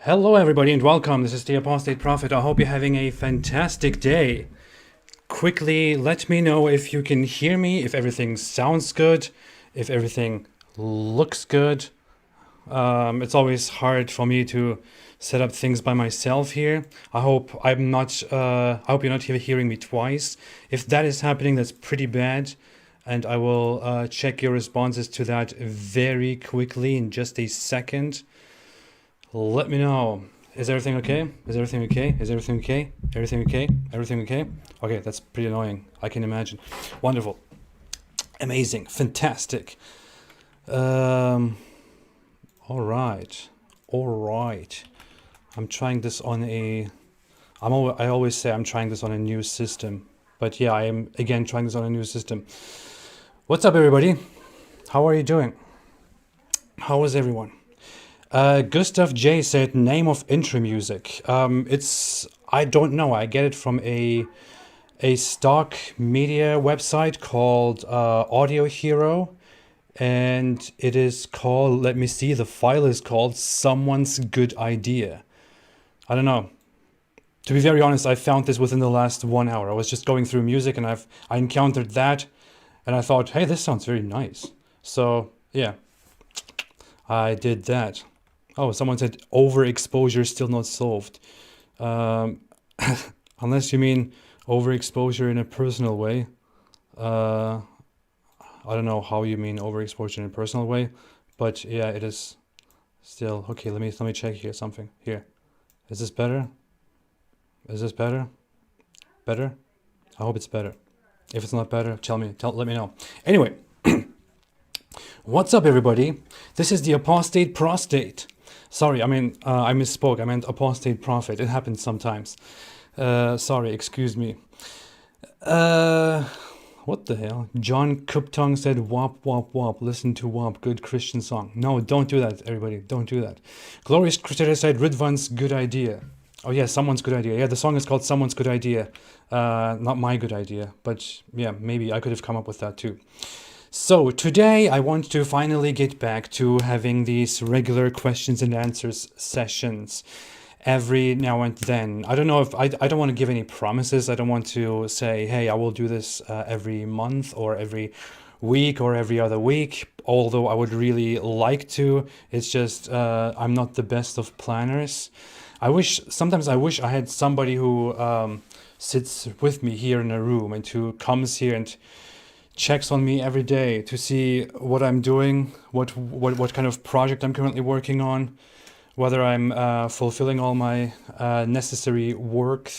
Hello, everybody, and welcome. This is the Apostate Prophet. I hope you're having a fantastic day. Quickly, let me know if you can hear me, if everything sounds good, if everything looks good. It's always hard for me to set up things by myself here. I hope I'm not. I hope you're not hearing me twice. If that is happening, that's pretty bad, and I will check your responses to that very quickly in just a second. Let me know. Is everything okay? Is everything okay? Is everything okay? Everything okay? Everything okay? Okay, that's pretty annoying. I can imagine. Wonderful. Amazing. Fantastic. All right. All right. I'm trying this on a... I always say I'm trying this on a new system. But yeah, I am, again, trying this on a new system. What's up, everybody? How are you doing? How is everyone? Gustav J said, name of intro music. I don't know. I get it from a stock media website called Audio Hero. And it is called, let me see, the file is called Someone's Good Idea. I don't know. To be very honest, I found this within the last 1 hour. I was just going through music and I encountered that. And I thought, hey, this sounds very nice. So, yeah, I did that. Oh, someone said overexposure still not solved. Unless you mean overexposure in a personal way. I don't know how you mean overexposure in a personal way, but yeah, it is still okay. Let me check here something here. Is this better? Is this better? Better? I hope it's better. If it's not better, let me know. Anyway, what's up, everybody? This is the Apostate Prostate. Sorry, I misspoke. I meant Apostate Prophet. It happens sometimes. Sorry, excuse me. What the hell? John Kuptong said, wop, wop, wop. Listen to wop. Good Christian song. No, don't do that, everybody. Don't do that. Glorious Crusader said, Ridvan's good idea. Oh, yeah, someone's good idea. Yeah, the song is called Someone's Good Idea. Not my good idea. But yeah, maybe I could have come up with that too. So today I want to finally get back to having these regular questions and answers sessions every now and then. I don't know if I don't want to give any promises. I don't want to say, hey, I will do this every month or every week or every other week, although I would really like to. It's just I'm not the best of planners. Sometimes I wish I had somebody who sits with me here in a room and who comes here and checks on me every day to see what I'm doing, what kind of project I'm currently working on, whether I'm fulfilling all my necessary work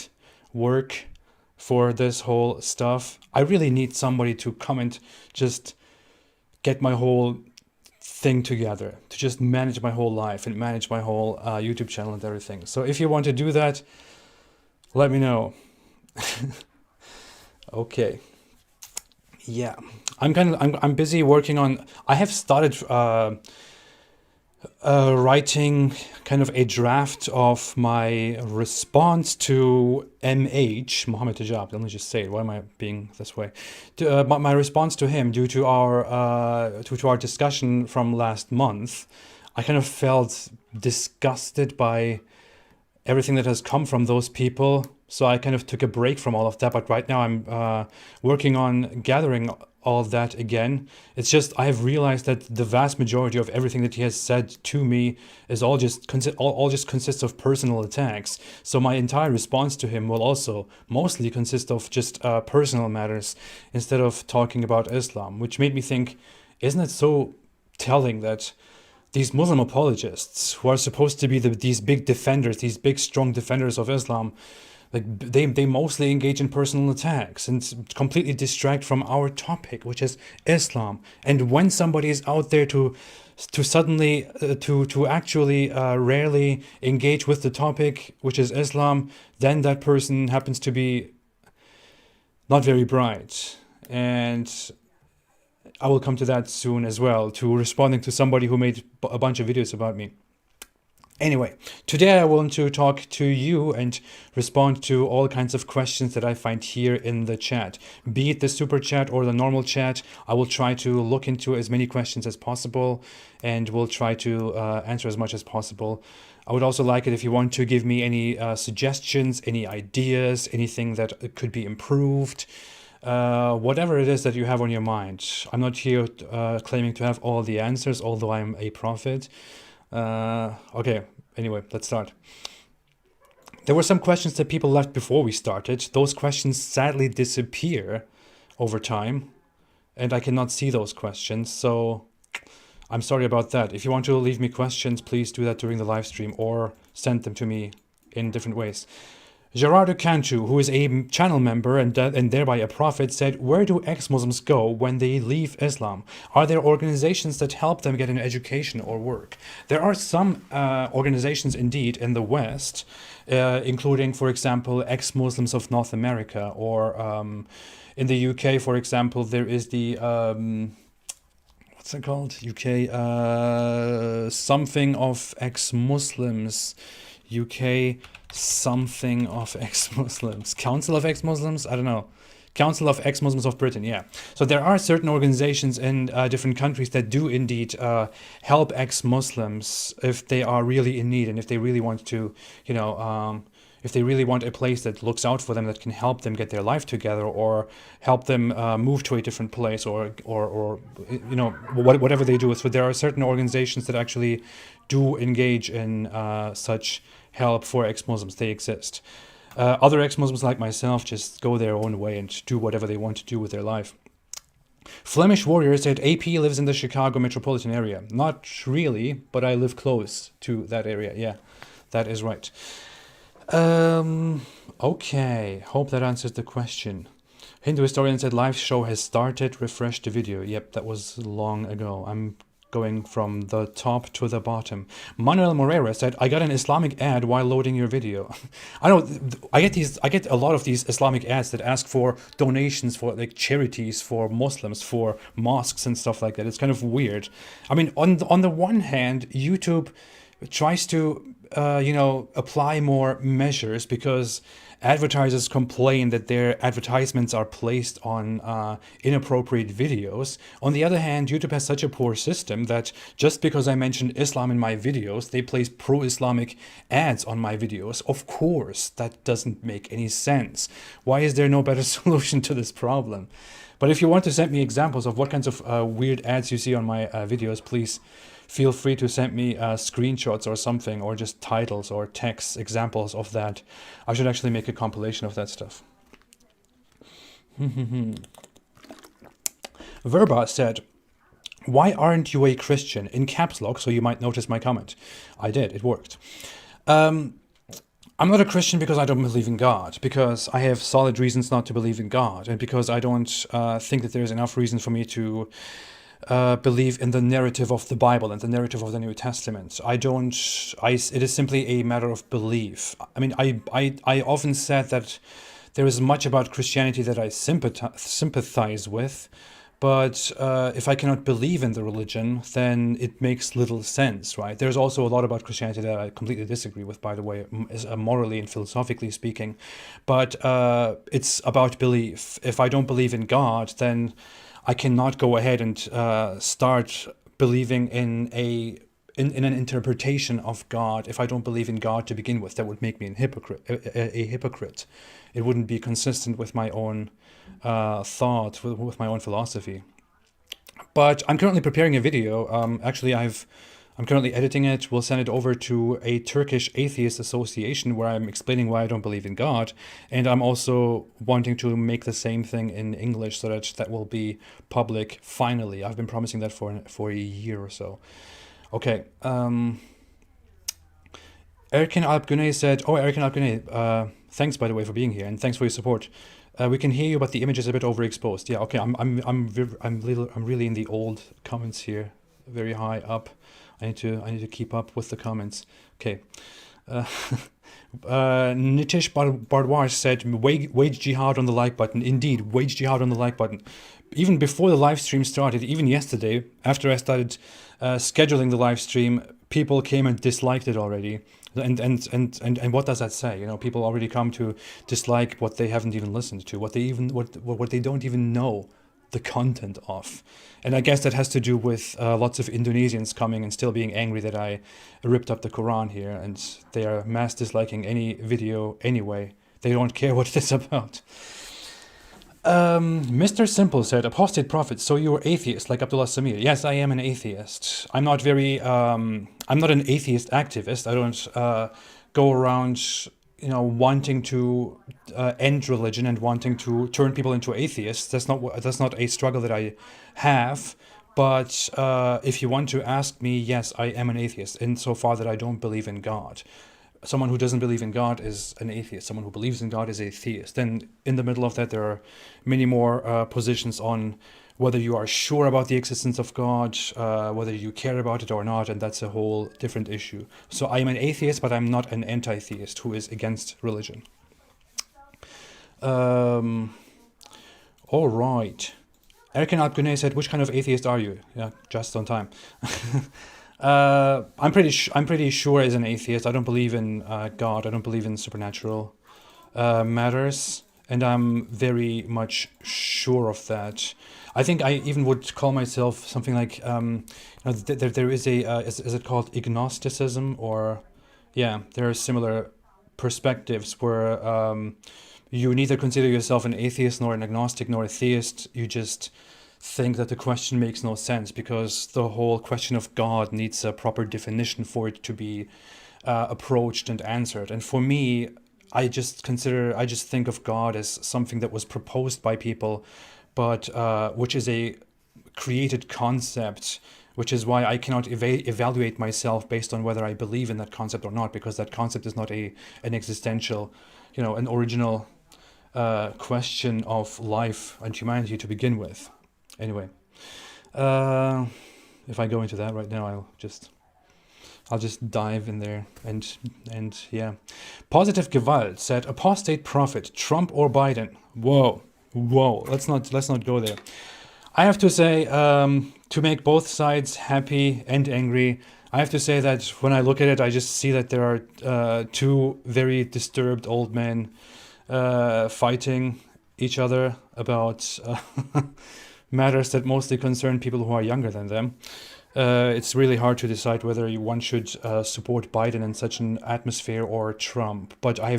for this whole stuff. I really need somebody to come and just get my whole thing together, to just manage my whole life and manage my whole YouTube channel and everything. So if you want to do that, let me know. Okay. Yeah, I'm busy working on. I have started writing kind of a draft of my response to Mohammed Hijab. Let me just say it. Why am I being this way? My response to him due to our discussion from last month. I kind of felt disgusted by everything that has come from those people. So I kind of took a break from all of that, but right now I'm working on gathering all of that again. It's just I have realized that the vast majority of everything that he has said to me is all just consists of personal attacks. So my entire response to him will also mostly consist of just personal matters instead of talking about Islam, which made me think, isn't it so telling that these Muslim apologists who are supposed to be these big defenders, these big strong defenders of Islam, like they mostly engage in personal attacks and completely distract from our topic, which is Islam. And when somebody is out there to suddenly to actually rarely engage with the topic, which is Islam, then that person happens to be not very bright. And I will come to that soon as well, to responding to somebody who made a bunch of videos about me. Anyway, today I want to talk to you and respond to all kinds of questions that I find here in the chat. Be it the super chat or the normal chat, I will try to look into as many questions as possible and will try to answer as much as possible. I would also like it if you want to give me any suggestions, any ideas, anything that could be improved, whatever it is that you have on your mind. I'm not here claiming to have all the answers, although I'm a prophet. Okay, anyway, let's start. There were some questions that people left before we started. Those questions sadly disappear over time, and I cannot see those questions, so I'm sorry about that. If you want to leave me questions, please do that during the live stream or send them to me in different ways. Gerardo Cantu, who is a channel member and thereby a prophet, said, where do ex-Muslims go when they leave Islam? Are there organizations that help them get an education or work? There are some organizations indeed in the West, including, for example, ex-Muslims of North America, or in the UK, for example, there is the... what's it called? UK, something of ex-Muslims. UK, something of ex-Muslims. Council of ex-Muslims? I don't know. Council of Ex-Muslims of Britain, yeah. So there are certain organizations in different countries that do indeed help ex-Muslims if they are really in need and if they really want to, if they really want a place that looks out for them, that can help them get their life together or help them move to a different place or whatever they do. So there are certain organizations that actually do engage in such help for ex-Muslims. They exist. Other ex-Muslims like myself just go their own way and do whatever they want to do with their life. Flemish Warrior said AP lives in the Chicago metropolitan area. Not really, but I live close to that area. Yeah, that is right. Okay, hope that answers the question. Hindu historian said live show has started, refresh the video. Yep, that was long ago. I'm going from the top to the bottom. Manuel Moreira said, I got an Islamic ad while loading your video. I get a lot of these Islamic ads that ask for donations for like charities for Muslims, for mosques and stuff like that. It's kind of weird. I mean, on the one hand, YouTube tries to apply more measures because advertisers complain that their advertisements are placed on inappropriate videos. On the other hand, YouTube has such a poor system that just because I mentioned Islam in my videos, they place pro-Islamic ads on my videos. Of course, that doesn't make any sense. Why is there no better solution to this problem? But if you want to send me examples of what kinds of weird ads you see on my videos, please feel free to send me screenshots or something, or just titles or text examples of that. I should actually make a compilation of that stuff. Verba said, why aren't you a Christian? In caps lock, so you might notice my comment. I did, it worked. I'm not a Christian because I don't believe in God, because I have solid reasons not to believe in God, and because I don't think that there's enough reason for me to believe in the narrative of the Bible and the narrative of the New Testament. It is simply a matter of belief. I mean, I often said that there is much about Christianity that I sympathize with, but if I cannot believe in the religion, then it makes little sense, right? There's also a lot about Christianity that I completely disagree with, by the way, morally and philosophically speaking. But it's about belief. If I don't believe in God, then I cannot go ahead and start believing in an interpretation of God. If I don't believe in God to begin with, that would make me a hypocrite. It wouldn't be consistent with my own thought, with my own philosophy. But I'm currently preparing a video. I'm currently editing it. We'll send it over to a Turkish atheist association where I'm explaining why I don't believe in God. And I'm also wanting to make the same thing in English so that will be public finally. I've been promising that for a year or so. Okay. Erkin Alpgüney said, Erkin Alpgüney, thanks by the way for being here and thanks for your support. We can hear you, but the image is a bit overexposed. Yeah, okay. I'm really in the old comments here, very high up. I need to keep up with the comments. Okay. Nitish Bardwaj said, wage jihad on the like button. Indeed, wage jihad on the like button. Even before the live stream started, even yesterday, after I started scheduling the live stream, people came and disliked it already. And what does that say? You know, people already come to dislike what they haven't even listened to, what they don't even know the content of. And I guess that has to do with lots of Indonesians coming and still being angry that I ripped up the Quran here, and they are mass disliking any video anyway. They don't care what it's about. Mr. Simple said, Apostate Prophet, so you're atheist like Abdullah Samir. Yes, I am an atheist. I'm not an atheist activist. I don't go around, wanting to end religion and wanting to turn people into atheists. That's not a struggle that I have. But if you want to ask me, yes, I am an atheist insofar that I don't believe in God. Someone who doesn't believe in God is an atheist. Someone who believes in God is a theist. Then in the middle of that, there are many more positions on whether you are sure about the existence of God, whether you care about it or not, and that's a whole different issue. So I am an atheist, but I'm not an anti-theist who is against religion. All right. Erkan Alpgüney said, which kind of atheist are you? Yeah, just on time. I'm pretty sure as an atheist, I don't believe in God. I don't believe in supernatural matters, and I'm very much sure of that. I think I even would call myself something like there is a is it called agnosticism, or yeah, there are similar perspectives where you neither consider yourself an atheist nor an agnostic nor a theist. You just think that the question makes no sense because the whole question of God needs a proper definition for it to be approached and answered. And for me, I just think of God as something that was proposed by people, but which is a created concept, which is why I cannot evaluate myself based on whether I believe in that concept or not, because that concept is not an existential, an original question of life and humanity to begin with. Anyway, if I go into that right now, I'll just dive in there and yeah. Positive Gewalt said, Apostate Prophet, Trump or Biden? Whoa. Let's not go there. I have to say, to make both sides happy and angry, I have to say that when I look at it, I just see that there are two very disturbed old men fighting each other about matters that mostly concern people who are younger than them. It's really hard to decide whether one should support Biden in such an atmosphere or Trump. But I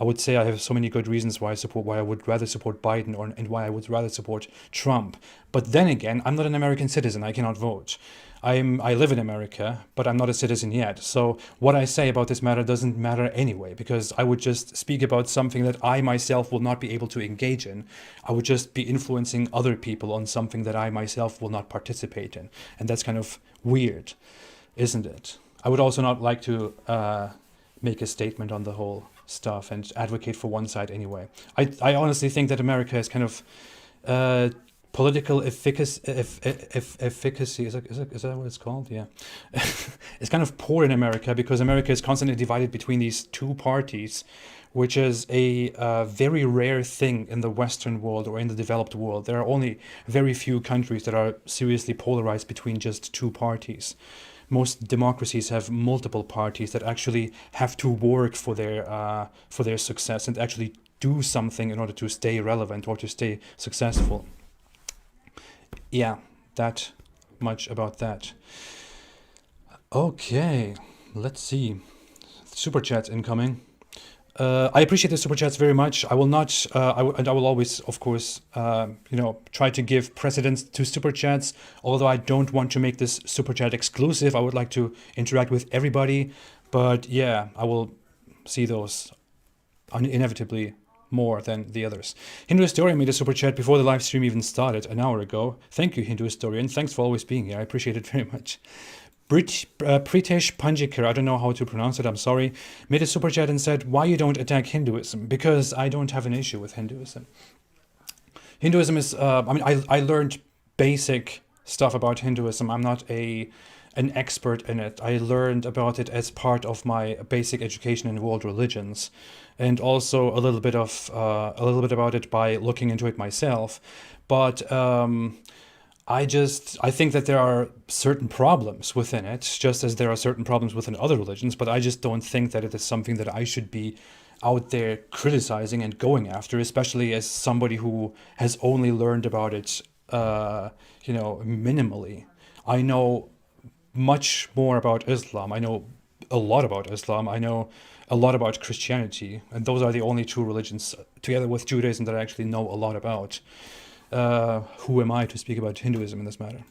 would say I have so many good reasons why I would rather support Biden and why I would rather support Trump. But then again, I'm not an American citizen. I cannot vote. I live in America, but I'm not a citizen yet. So what I say about this matter doesn't matter anyway, because I would just speak about something that I myself will not be able to engage in. I would just be influencing other people on something that I myself will not participate in. And that's kind of weird, isn't it? I would also not like to make a statement on the whole stuff and advocate for one side anyway. I honestly think that America is kind of political efficacy, is that what it's called? Yeah. It's kind of poor in America because America is constantly divided between these two parties, which is a very rare thing in the Western world or in the developed world. There are only very few countries that are seriously polarized between just two parties. Most democracies have multiple parties that actually have to work for their success and actually do something in order to stay relevant or to stay successful. Yeah, that much about that. Okay, let's see. Super chats incoming. I appreciate the super chats very much. I will not, I will always, of course, try to give precedence to super chats. Although I don't want to make this super chat exclusive, I would like to interact with everybody. But yeah, I will see those inevitably more than the others. Hindu Historian made a super chat before the live stream even started an hour ago. Thank you, Hindu Historian. Thanks for always being here. I appreciate it very much. Pritesh Panjikar, I don't know how to pronounce it, I'm sorry, made a super chat and said, why you don't attack Hinduism? Because I don't have an issue with Hinduism. Hinduism is, I learned basic stuff about Hinduism. I'm not an expert in it. I learned about it as part of my basic education in world religions, and also a little bit about it by looking into it myself. But I think that there are certain problems within it, just as there are certain problems within other religions, but I just don't think that it is something that I should be out there criticizing and going after, especially as somebody who has only learned about it minimally. I know much more about Islam. I know a lot about Islam. I know a lot about Christianity, and those are the only two religions, together with Judaism, that I actually know a lot about. Who am I to speak about Hinduism in this matter?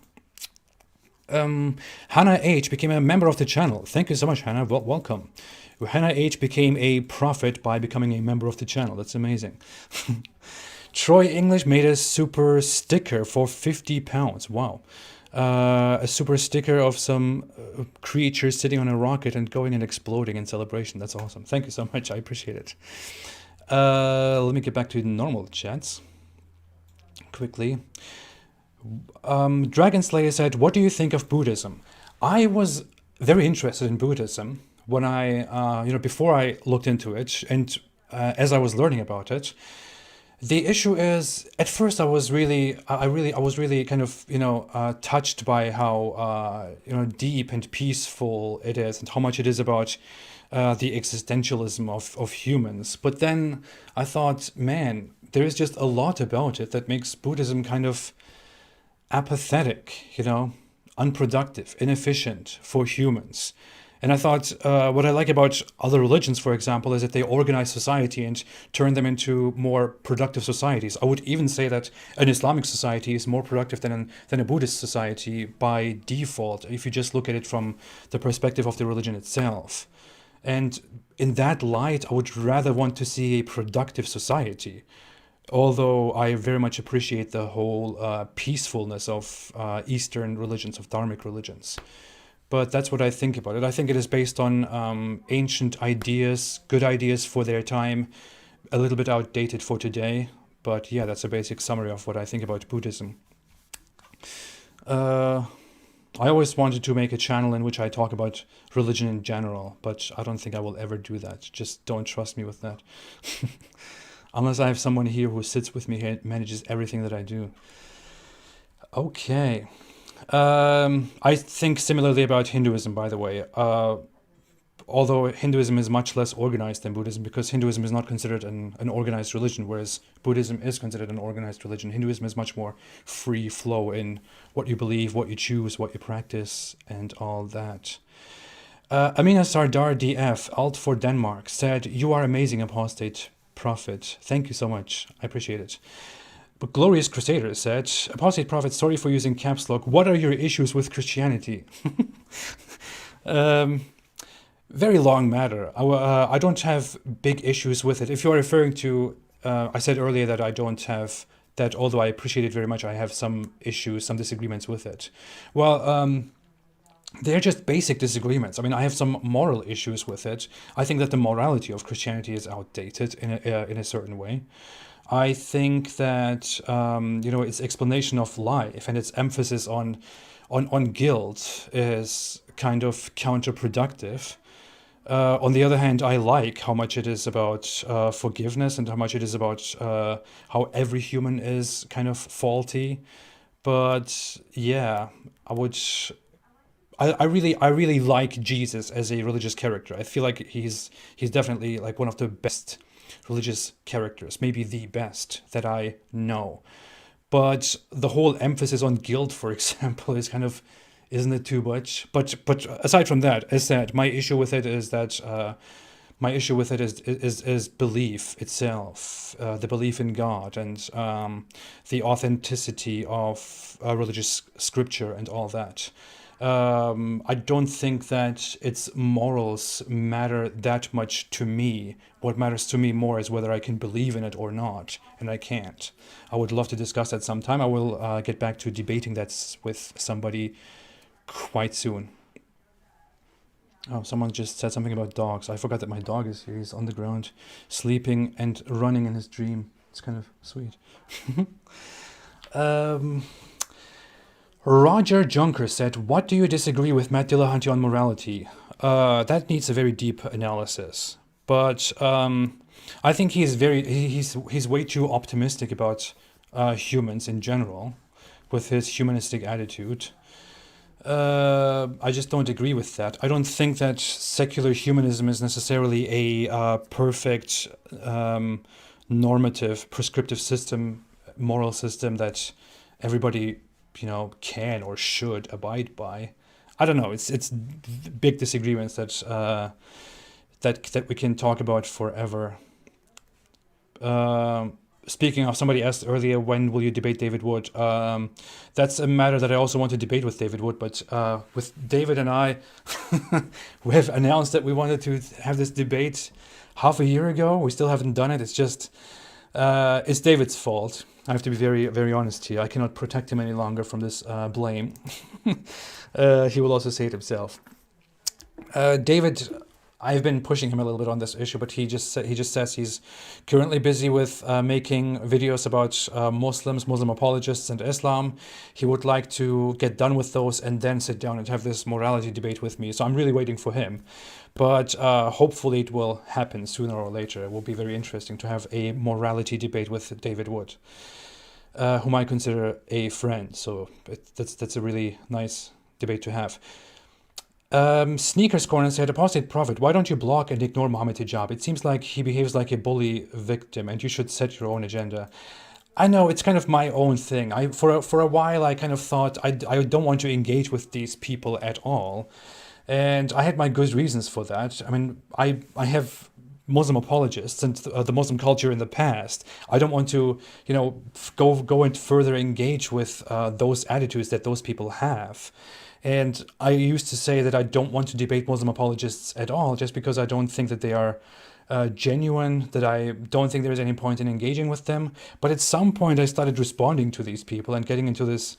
Hannah H became a member of the channel. Thank you so much, Hannah. Welcome. Hannah H became a prophet by becoming a member of the channel. That's amazing. Troy English made a super sticker for £50. Wow. A super sticker of some creature sitting on a rocket and going and exploding in celebration. That's awesome. Thank you so much. I appreciate it. Let me get back to normal chats quickly. Dragon Slayer said, "What do you think of Buddhism?" I was very interested in Buddhism when before I looked into it, and as I was learning about it. The issue is, at first I was really kind of touched by how deep and peaceful it is, and how much it is about the existentialism of humans. But then I thought, man, there is just a lot about it that makes Buddhism kind of apathetic, unproductive, inefficient for humans. And I thought, what I like about other religions, for example, is that they organize society and turn them into more productive societies. I would even say that an Islamic society is more productive than a Buddhist society by default, if you just look at it from the perspective of the religion itself. And in that light, I would rather want to see a productive society. Although I very much appreciate the whole peacefulness of Eastern religions, of dharmic religions. But that's what I think about it. I think it is based on ancient ideas, good ideas for their time, a little bit outdated for today. But yeah, that's a basic summary of what I think about Buddhism. I always wanted to make a channel in which I talk about religion in general, but I don't think I will ever do that. Just don't trust me with that. Unless I have someone here who sits with me here and manages everything that I do. Okay. I think similarly about Hinduism, by the way. Although Hinduism is much less organized than Buddhism, because Hinduism is not considered an organized religion, whereas Buddhism is considered an organized religion. Hinduism is much more free flow in what you believe, what you choose, what you practice, and all that. Amina Sardar DF, Alt for Denmark, said, "You are amazing, Apostate Prophet." Thank you so much. I appreciate it. But Glorious Crusader said, "Apostate Prophet, sorry for using caps lock. What are your issues with Christianity?" Very long matter. I don't have big issues with it. If you're referring to, I said earlier that I don't have that, although I appreciate it very much, I have some issues, some disagreements with it. Well, they're just basic disagreements. I mean, I have some moral issues with it. I think that the morality of Christianity is outdated in a certain way. I think that its explanation of life and its emphasis on guilt is kind of counterproductive. On the other hand, I like how much it is about forgiveness, and how much it is about how every human is kind of faulty. But yeah, I really like Jesus as a religious character. I feel like he's definitely like one of the best religious characters, maybe the best that I know. But the whole emphasis on guilt, for example, is kind of, isn't it too much? But aside from that, as said, my issue with it is that is belief itself, the belief in God, and the authenticity of religious scripture and all that. I don't think that its morals matter that much to me. What matters to me more is whether I can believe in it or not, and I can't. I would love to discuss that sometime. I will get back to debating that with somebody quite soon. Oh, someone just said something about dogs. I forgot that my dog is here. He's on the ground, sleeping and running in his dream. It's kind of sweet. Roger Junker said, "What do you disagree with Matt Dillahunty on morality?" That needs a very deep analysis. But I think he's way too optimistic about humans in general, with his humanistic attitude. I just don't agree with that. I don't think that secular humanism is necessarily a perfect normative, prescriptive system, moral system that everybody, can or should abide by. I don't know. It's big disagreements that we can talk about forever. Speaking of, somebody asked earlier, when will you debate David Wood? That's a matter that I also want to debate with David Wood, but with David and I, we have announced that we wanted to have this debate half a year ago. We still haven't done it. It's just, it's David's fault. I have to be very, very honest here. I cannot protect him any longer from this blame. He will also say it himself. David, I've been pushing him a little bit on this issue, but he just says he's currently busy with making videos about Muslims, Muslim apologists, and Islam. He would like to get done with those and then sit down and have this morality debate with me. So I'm really waiting for him. But hopefully it will happen sooner or later. It will be very interesting to have a morality debate with David Wood, whom I consider a friend. So that's a really nice debate to have. Sneakers Corner said, Apostate Prophet, why don't you block and ignore Mohammed Hijab? It seems like he behaves like a bully victim and you should set your own agenda. I know, it's kind of my own thing. For a while I kind of thought I don't want to engage with these people at all. And I had my good reasons for that. I mean, I have Muslim apologists and the Muslim culture in the past. I don't want to, go and further engage with those attitudes that those people have. And I used to say that I don't want to debate Muslim apologists at all, just because I don't think that they are genuine, that I don't think there is any point in engaging with them. But at some point I started responding to these people and getting into this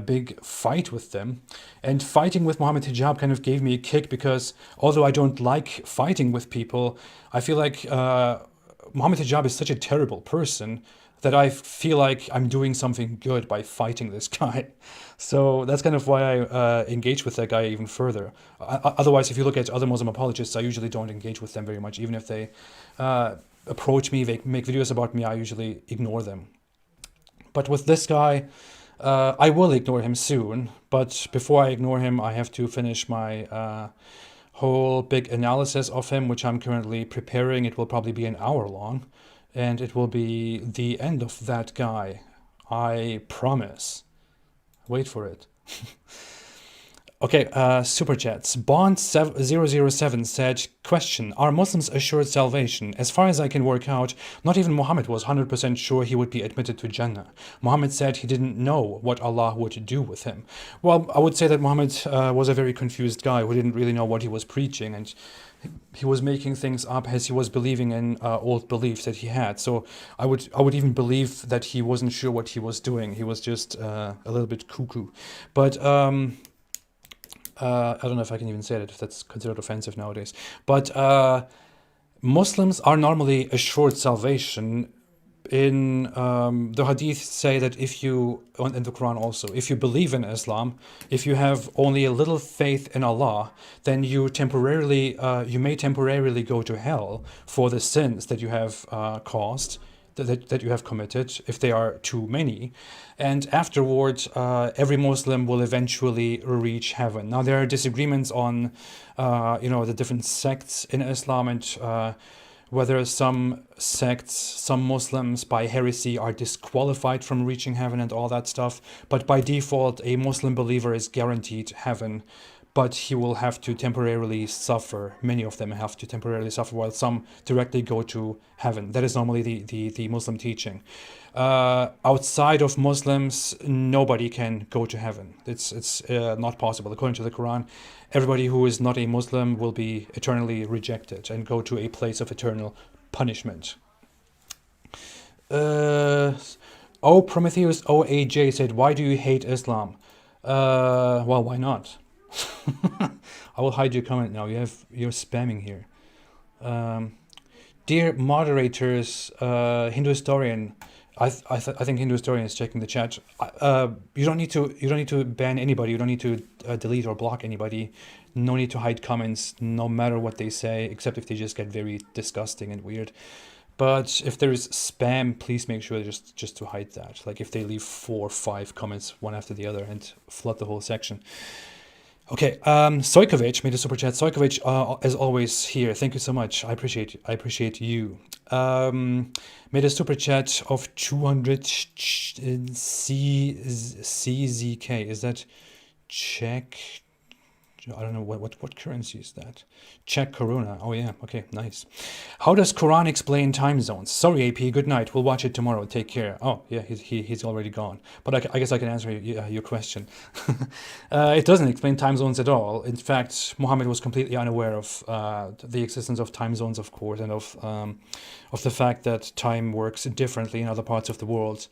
big fight with them. And fighting with Mohammed Hijab kind of gave me a kick, because although I don't like fighting with people, I feel like Mohammed Hijab is such a terrible person that I feel like I'm doing something good by fighting this guy. So that's kind of why I engage with that guy even further. Otherwise, if you look at other Muslim apologists, I usually don't engage with them very much. Even if they approach me, they make videos about me, I usually ignore them. But with this guy, I will ignore him soon. But before I ignore him, I have to finish my whole big analysis of him, which I'm currently preparing. It will probably be an hour long. And it will be the end of that guy. I promise. Wait for it. Okay, super chats. Bond007 said, question, are Muslims assured salvation? As far as I can work out, not even Muhammad was 100% sure he would be admitted to Jannah. Muhammad said he didn't know what Allah would do with him. Well, I would say that Muhammad was a very confused guy who didn't really know what he was preaching, and he was making things up as he was believing in old beliefs that he had. So I would even believe that he wasn't sure what he was doing. He was just a little bit cuckoo. But I don't know if I can even say that, if that's considered offensive nowadays. But Muslims are normally assured salvation. In the Hadith say that if you, and the Quran also, if you believe in Islam, if you have only a little faith in Allah, then you may temporarily go to hell for the sins that you have caused, that you have committed, if they are too many. And afterwards, every Muslim will eventually reach heaven. Now, there are disagreements on, the different sects in Islam, and whether some sects, some Muslims by heresy are disqualified from reaching heaven and all that stuff. But by default, a Muslim believer is guaranteed heaven, but he will have to temporarily suffer. Many of them have to temporarily suffer, while some directly go to heaven. That is normally the Muslim teaching. Outside of Muslims, nobody can go to heaven. It's not possible. According to the Quran, everybody who is not a Muslim will be eternally rejected and go to a place of eternal punishment. Prometheus OAJ said, why do you hate Islam? Well, why not? I will hide your comment now. You're spamming here. Dear moderators, Hindu historian, I think Hindu historian is checking the chat. You don't need to ban anybody. You don't need to delete or block anybody. No need to hide comments, no matter what they say, except if they just get very disgusting and weird. But if there is spam, please make sure just to hide that. Like if they leave 4 or 5 comments one after the other and flood the whole section. Okay, Sojkovic made a super chat. Sojkovic, as always, here. Thank you so much. I appreciate you. made a super chat of 200 CZK. Is that Czech? I don't know what currency is that. Czech koruna. Oh yeah. Okay. Nice. How does Quran explain time zones? Sorry, AP. Good night. We'll watch it tomorrow. Take care. Oh yeah. He's already gone. But I guess I can answer your question. It doesn't explain time zones at all. In fact, Muhammad was completely unaware of the existence of time zones, of course, and of the fact that time works differently in other parts of the world.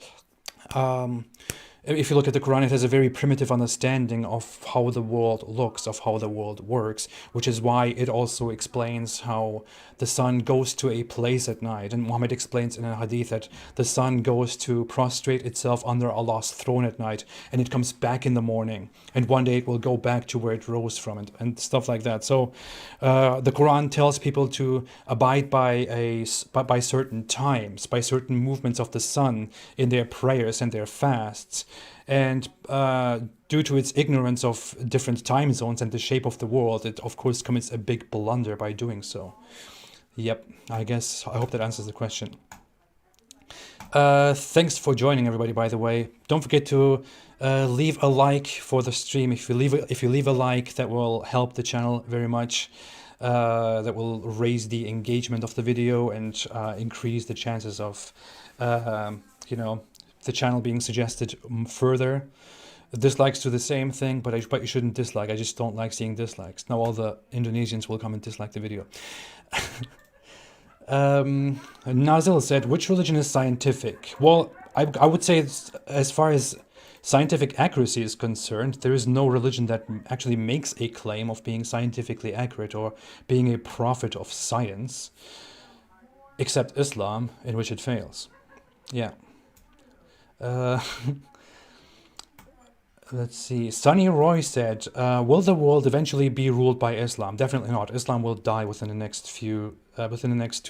If you look at the Quran, it has a very primitive understanding of how the world looks, of how the world works, which is why it also explains how the sun goes to a place at night. And Muhammad explains in a hadith that the sun goes to prostrate itself under Allah's throne at night, and it comes back in the morning. And one day it will go back to where it rose from, and stuff like that. So the Quran tells people to abide by certain times, by certain movements of the sun in their prayers and their fasts. And due to its ignorance of different time zones and the shape of the world, it of course commits a big blunder by doing so. Yep, I hope that answers the question. Thanks for joining, everybody, by the way. Don't forget to leave a like for the stream. If you leave a like, that will help the channel very much. That will raise the engagement of the video and increase the chances of the channel being suggested further. Dislikes do the same thing, but you shouldn't dislike. I just don't like seeing dislikes. Now all the Indonesians will come and dislike the video. Nazil said, which religion is scientific? Well, I would say as far as scientific accuracy is concerned, there is no religion that actually makes a claim of being scientifically accurate or being a prophet of science, except Islam, in which it fails. Yeah. Let's see. Sunny Roy said, will the world eventually be ruled by Islam? Definitely not. Islam will die within the next 2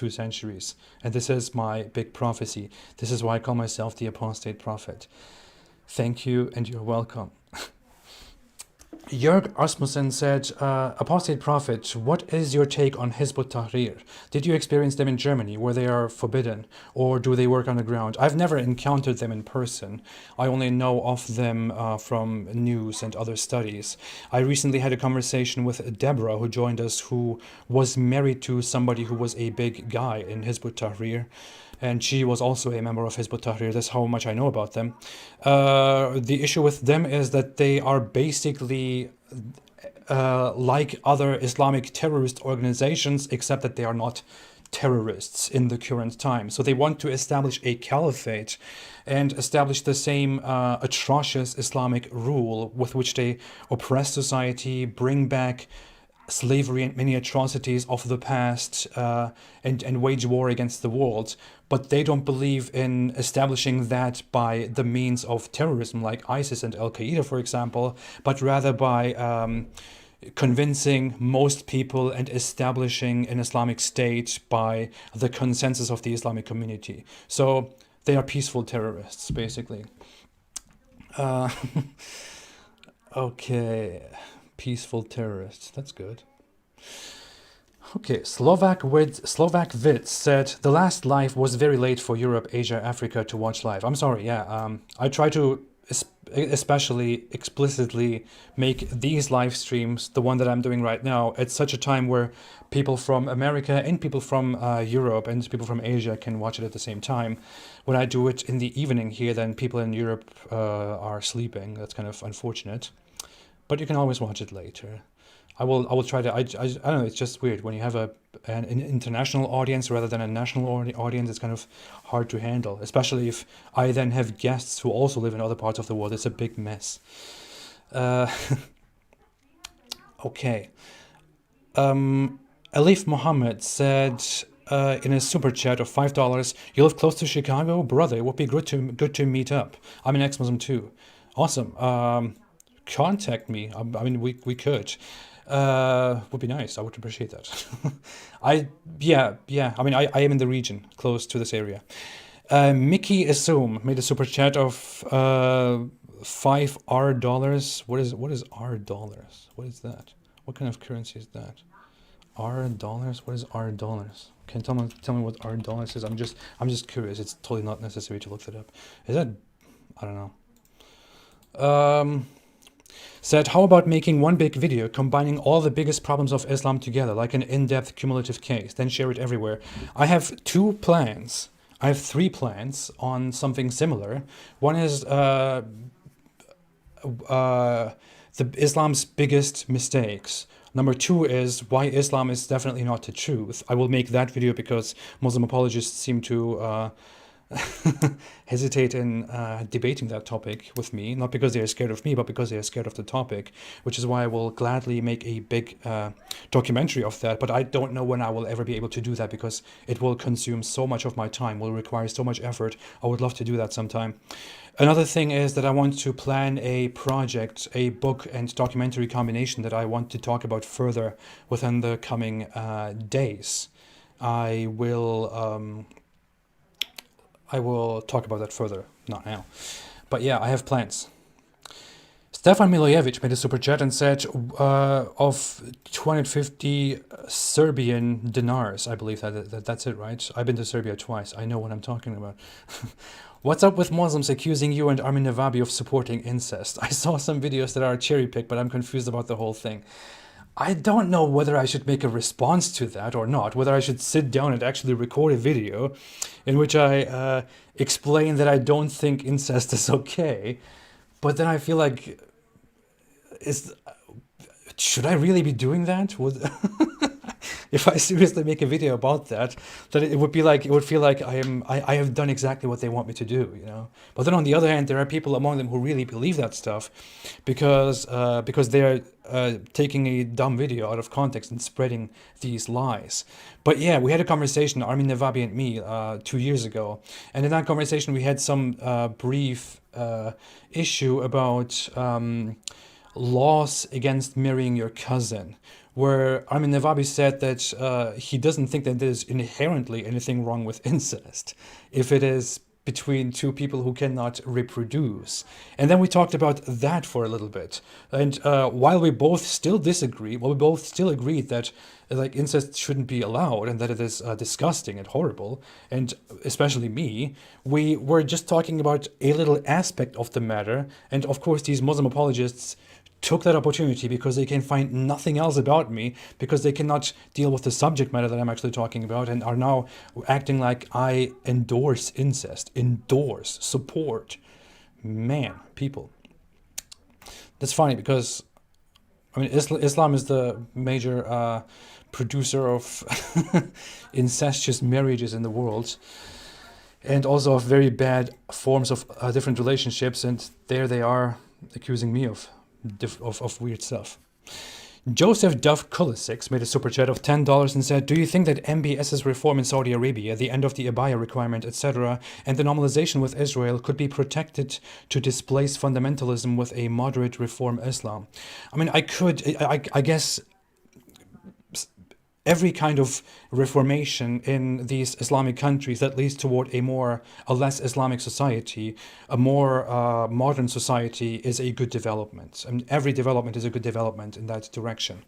centuries. And this is my big prophecy. This is why I call myself the Apostate Prophet. Thank you, and you're welcome. Jörg Asmussen said, Apostate Prophet, what is your take on Hizb ut-Tahrir? Did you experience them in Germany, where they are forbidden, or do they work underground? I've never encountered them in person. I only know of them from news and other studies. I recently had a conversation with Deborah, who joined us, who was married to somebody who was a big guy in Hizb ut-Tahrir. And she was also a member of Hizb ut-Tahrir. That's how much I know about them. The issue with them is that they are basically like other Islamic terrorist organizations, except that they are not terrorists in the current time. So they want to establish a caliphate and establish the same atrocious Islamic rule with which they oppress society, bring back slavery and many atrocities of the past, and wage war against the world. But they don't believe in establishing that by the means of terrorism like ISIS and Al-Qaeda, for example, but rather by convincing most people and establishing an Islamic State by the consensus of the Islamic community. So they are peaceful terrorists, basically. Okay, peaceful terrorists. That's good. Okay, Slovak Vid said, the last live was very late for Europe, Asia, Africa to watch live. I'm sorry, yeah. I try to especially explicitly make these live streams, the one that I'm doing right now, at such a time where people from America and people from Europe and people from Asia can watch it at the same time. When I do it in the evening here, then people in Europe are sleeping. That's kind of unfortunate. But you can always watch it later. I will try to. I don't know. It's just weird when you have an international audience rather than a national audience. It's kind of hard to handle, especially if I then have guests who also live in other parts of the world. It's a big mess. Okay. Alif Mohammed said in a super chat of $5, "You live close to Chicago, brother. It would be good to meet up. I'm an ex-Muslim too. Awesome. Contact me. I mean, we could. Would be nice. I would appreciate that. Yeah. I mean, I am in the region close to this area. Mickey Assume made a super chat of $5 R. What is R dollars? What is that? What kind of currency is that? R dollars? What is R dollars? Can you tell me what R dollars is? I'm just curious. It's totally not necessary to look that up. Is that, I don't know. Said, how about making one big video combining all the biggest problems of Islam together, like an in-depth cumulative case, then share it everywhere? I have two plans. I have three plans on something similar. One is the Islam's biggest mistakes. Number two is why Islam is definitely not the truth. I will make that video because Muslim apologists seem to hesitate in debating that topic with me, not because they are scared of me, but because they are scared of the topic, which is why I will gladly make a big documentary of that. But I don't know when I will ever be able to do that because it will consume so much of my time, will require so much effort. I would love to do that sometime. Another thing is that I want to plan a project, a book and documentary combination that I want to talk about further within the coming days. I will talk about that further, not now. But yeah, I have plans. Stefan Milojevic made a super chat and said, of 250 Serbian dinars, I believe that's it, right? I've been to Serbia twice. I know what I'm talking about. What's up with Muslims accusing you and Armin Navabi of supporting incest? I saw some videos that are cherry-picked, but I'm confused about the whole thing. I don't know whether I should make a response to that or not, whether I should sit down and actually record a video in which I explain that I don't think incest is okay. But then I feel like, should I really be doing that? If I seriously make a video about that, then it would feel like I have done exactly what they want me to do, you know. But then on the other hand, there are people among them who really believe that stuff, because they're taking a dumb video out of context and spreading these lies. But yeah, we had a conversation, Armin Navabi and me, 2 years ago, and in that conversation we had some brief issue about laws against marrying your cousin, where Armin Navabi said that he doesn't think that there's inherently anything wrong with incest if it is between two people who cannot reproduce. And then we talked about that for a little bit. And while we both still disagree, we both still agreed that like incest shouldn't be allowed and that it is disgusting and horrible, and especially me, we were just talking about a little aspect of the matter. And of course, these Muslim apologists took that opportunity because they can find nothing else about me, because they cannot deal with the subject matter that I'm actually talking about, and are now acting like I endorse incest, support. Man, people. That's funny because, I mean, Islam is the major producer of incestuous marriages in the world, and also of very bad forms of different relationships, and there they are accusing me of weird stuff. Joseph Duff Kulisic made a super chat of $10 and said, do you think that MBS's reform in Saudi Arabia, the end of the Abaya requirement, etc., and the normalization with Israel could be protected to displace fundamentalism with a moderate reform Islam? I mean, I guess every kind of reformation in these Islamic countries that leads toward a less Islamic society, a more modern society, is a good development. And every development is a good development in that direction.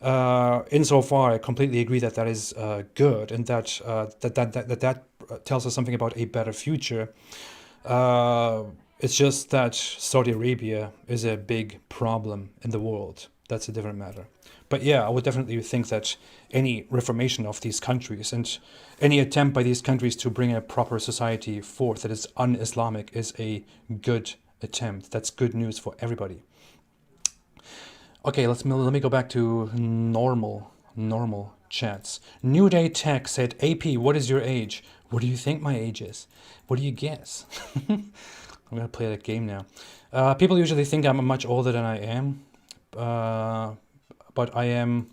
Insofar, I completely agree that that is good, and that tells us something about a better future. It's just that Saudi Arabia is a big problem in the world. That's a different matter. But yeah, I would definitely think that any reformation of these countries and any attempt by these countries to bring a proper society forth that is un-Islamic is a good attempt. That's good news for everybody. Okay, let me go back to normal chats. New Day Tech said, AP, what is your age? What do you think my age is? What do you guess? I'm going to play that game now. People usually think I'm much older than I am. But I am,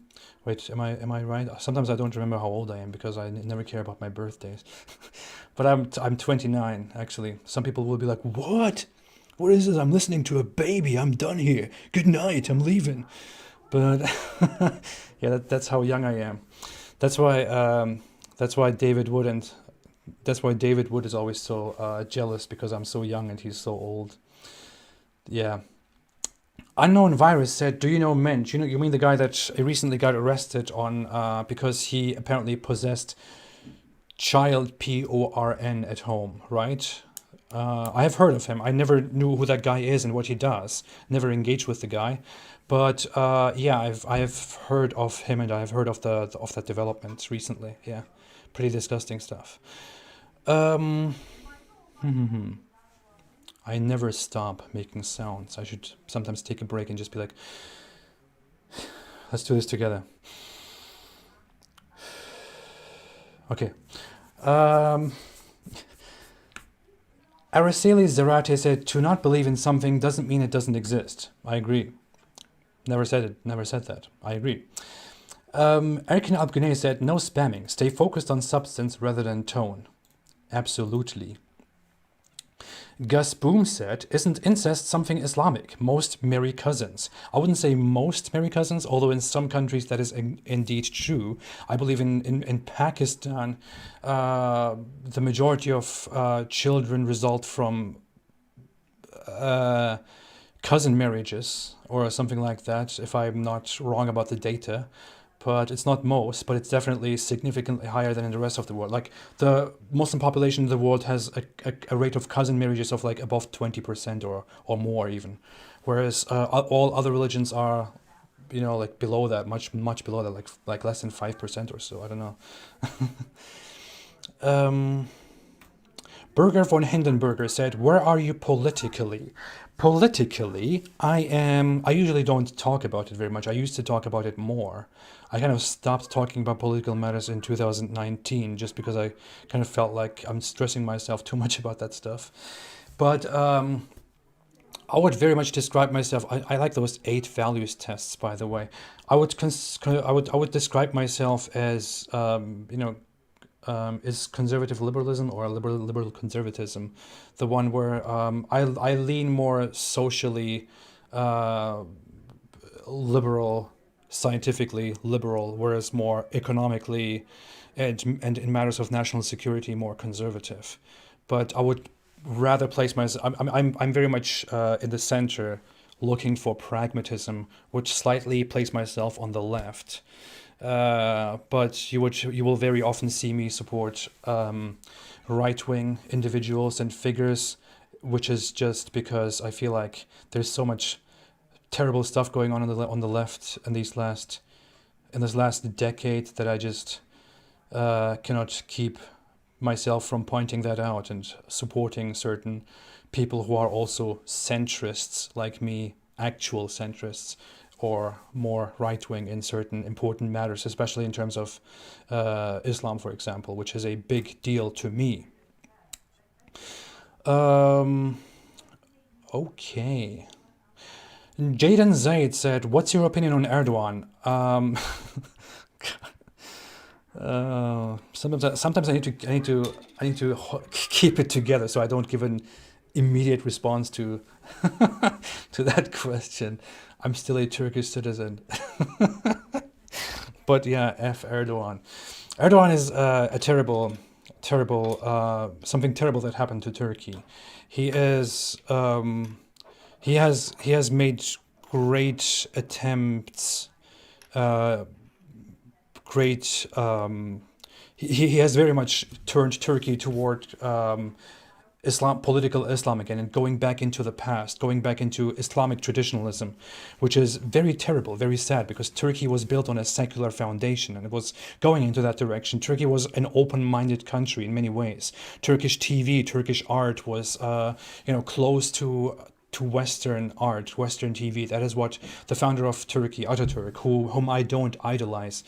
wait, am I right? Sometimes I don't remember how old I am because I never care about my birthdays. But I'm 29, actually. Some people will be like, what? What is this? I'm listening to a baby. I'm done here. Good night. I'm leaving. But yeah, that's how young I am. That's why David Wood is always so jealous, because I'm so young and he's so old. Yeah. Unknown Virus said, "Do you know Mensch? You mean the guy that recently got arrested on because he apparently possessed child porn at home, right? I have heard of him. I never knew who that guy is and what he does. Never engaged with the guy, but yeah, I have heard of him and I have heard of the of that development recently. Yeah, pretty disgusting stuff. Um, I never stop making sounds. I should sometimes take a break and just be like, let's do this together. Okay. Um, Araceli Zarate said, to not believe in something doesn't mean it doesn't exist. I agree. Never said it. Never said that. I agree. Erkin Abguney said, no spamming. Stay focused on substance rather than tone. Absolutely. Gus Boom said, isn't incest something Islamic? Most marry cousins. I wouldn't say most marry cousins, although in some countries that is indeed true. I believe in Pakistan, the majority of children result from cousin marriages or something like that, if I'm not wrong about the data. But it's not most, but it's definitely significantly higher than in the rest of the world. Like the Muslim population in the world has a rate of cousin marriages of like above 20% or more even, whereas all other religions are, like below that, much below that, like less than 5% or so. I don't know. um, Burger von Hindenburger said, where are you politically? Politically, I usually don't talk about it very much. I used to talk about it more. I kind of stopped talking about political matters in 2019 just because I kind of felt like I'm stressing myself too much about that stuff. But I would very much describe myself. I like those 8 values tests, by the way. I would describe myself as is conservative liberalism or liberal conservatism the one where I lean more socially liberal, scientifically liberal, whereas more economically and in matters of national security more conservative. But I would rather place myself. I'm very much in the center, looking for pragmatism, which slightly place myself on the left. But you will very often see me support right-wing individuals and figures, which is just because I feel like there's so much terrible stuff going on on the left in this last decade that I just cannot keep myself from pointing that out and supporting certain people who are also centrists like me, actual centrists, or more right-wing in certain important matters, especially in terms of Islam, for example, which is a big deal to me. Okay. Jaden Zaid said, what's your opinion on Erdogan? Sometimes I need to keep it together so I don't give an immediate response to to that question. I'm still a Turkish citizen. But yeah, F Erdogan. Erdogan is a terrible, something terrible that happened to Turkey. He is he has made great attempts, great. He has very much turned Turkey toward political Islam again, and going back into the past, going back into Islamic traditionalism, which is very terrible, very sad, because Turkey was built on a secular foundation and it was going into that direction. Turkey was an open-minded country in many ways. Turkish TV, Turkish art was, close to Western art, Western TV. That is what the founder of Turkey, Ataturk, whom I don't idolize,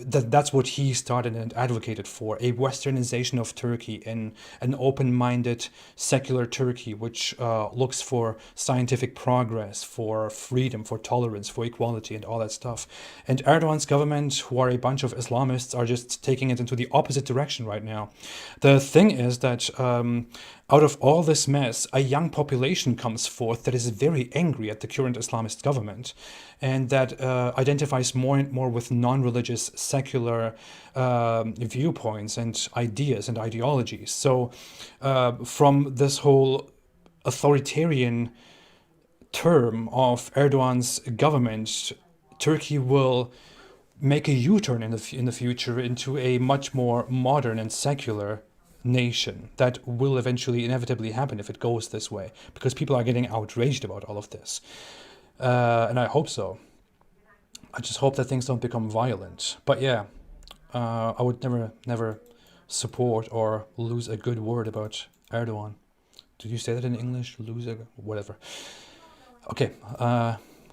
that's what he started and advocated for, a westernization of Turkey in an open-minded secular Turkey, which looks for scientific progress, for freedom, for tolerance, for equality, and all that stuff. And Erdogan's government, who are a bunch of Islamists, are just taking it into the opposite direction right now. The thing is that out of all this mess, a young population comes forth that is very angry at the current Islamist government, and that identifies more and more with non-religious, secular viewpoints and ideas and ideologies. So from this whole authoritarian term of Erdogan's government, Turkey will make a U-turn in the future into a much more modern and secular nation. That will eventually inevitably happen if it goes this way, because people are getting outraged about all of this, and I hope so. I just hope that things don't become violent. But yeah, I would never support or lose a good word about Erdogan. Did you say that in English? Lose a whatever. Okay,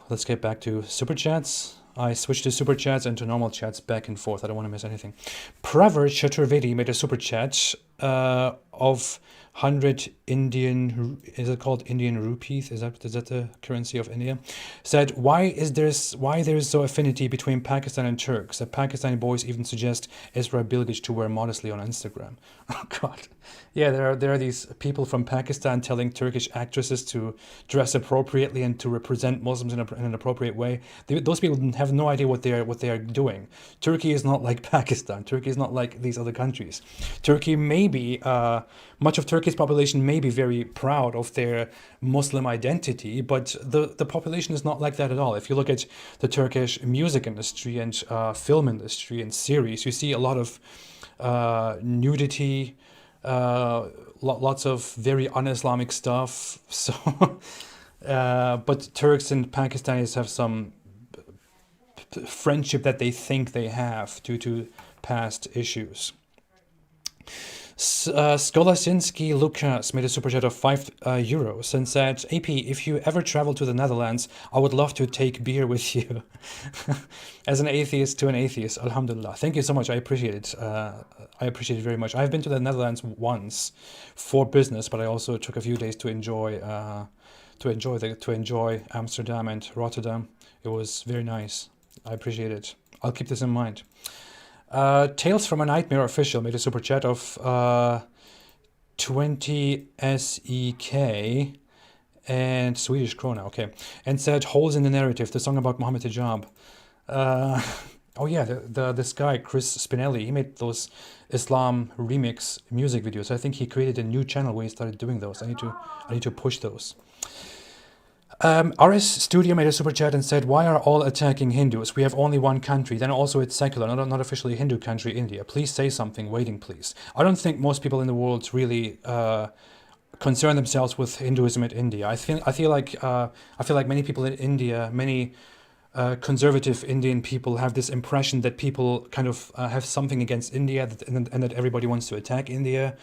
let's get back to super chats. I switched to super chats and to normal chats back and forth. I don't want to miss anything. Pravar Chaturvedi made a super chat of 100 Indian, is it called Indian rupees? Is that the currency of India? Said, why there is so affinity between Pakistan and Turks that Pakistani boys even suggest Isra Bilgic to wear modestly on Instagram? Oh God. Yeah, there are these people from Pakistan telling Turkish actresses to dress appropriately and to represent Muslims in an appropriate way. Those people have no idea what they are doing. Turkey is not like Pakistan. Turkey is not like these other countries. Turkey may be, much of Turkey's population may be very proud of their Muslim identity, but the population is not like that at all. If you look at the Turkish music industry and film industry and series, you see a lot of nudity, lots of very un-Islamic stuff. So, but Turks and Pakistanis have some friendship that they think they have due to past issues. Skolasinski Lukas made a super chat of €5 and said, AP, if you ever travel to the Netherlands, I would love to take beer with you. As an atheist to an atheist, alhamdulillah. Thank you so much. I appreciate it. I appreciate it very much. I've been to the Netherlands once for business, but I also took a few days to enjoy Amsterdam and Rotterdam. It was very nice. I appreciate it. I'll keep this in mind. Tales from a Nightmare official made a super chat of 20 SEK and Swedish krona, okay, and said Holes in the Narrative, the song about Mohammed Hijab. Oh yeah, this guy Chris Spinelli, he made those Islam remix music videos. I think he created a new channel where he started doing those. I need to push those. RS Studio made a super chat and said, why are all attacking Hindus? We have only one country, then also it's secular, not officially Hindu country, India. Please say something, waiting please. I don't think most people in the world really concern themselves with Hinduism in India. I feel like many people in India, many conservative Indian people have this impression that people kind of have something against India and that everybody wants to attack India.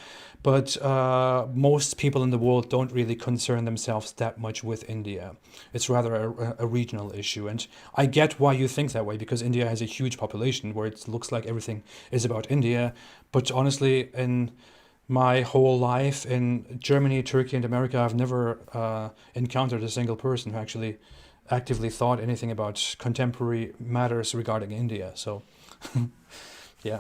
But most people in the world don't really concern themselves that much with India. It's rather a regional issue. And I get why you think that way, because India has a huge population where it looks like everything is about India. But honestly, in my whole life in Germany, Turkey, and America, I've never encountered a single person who actually actively thought anything about contemporary matters regarding India. So, yeah.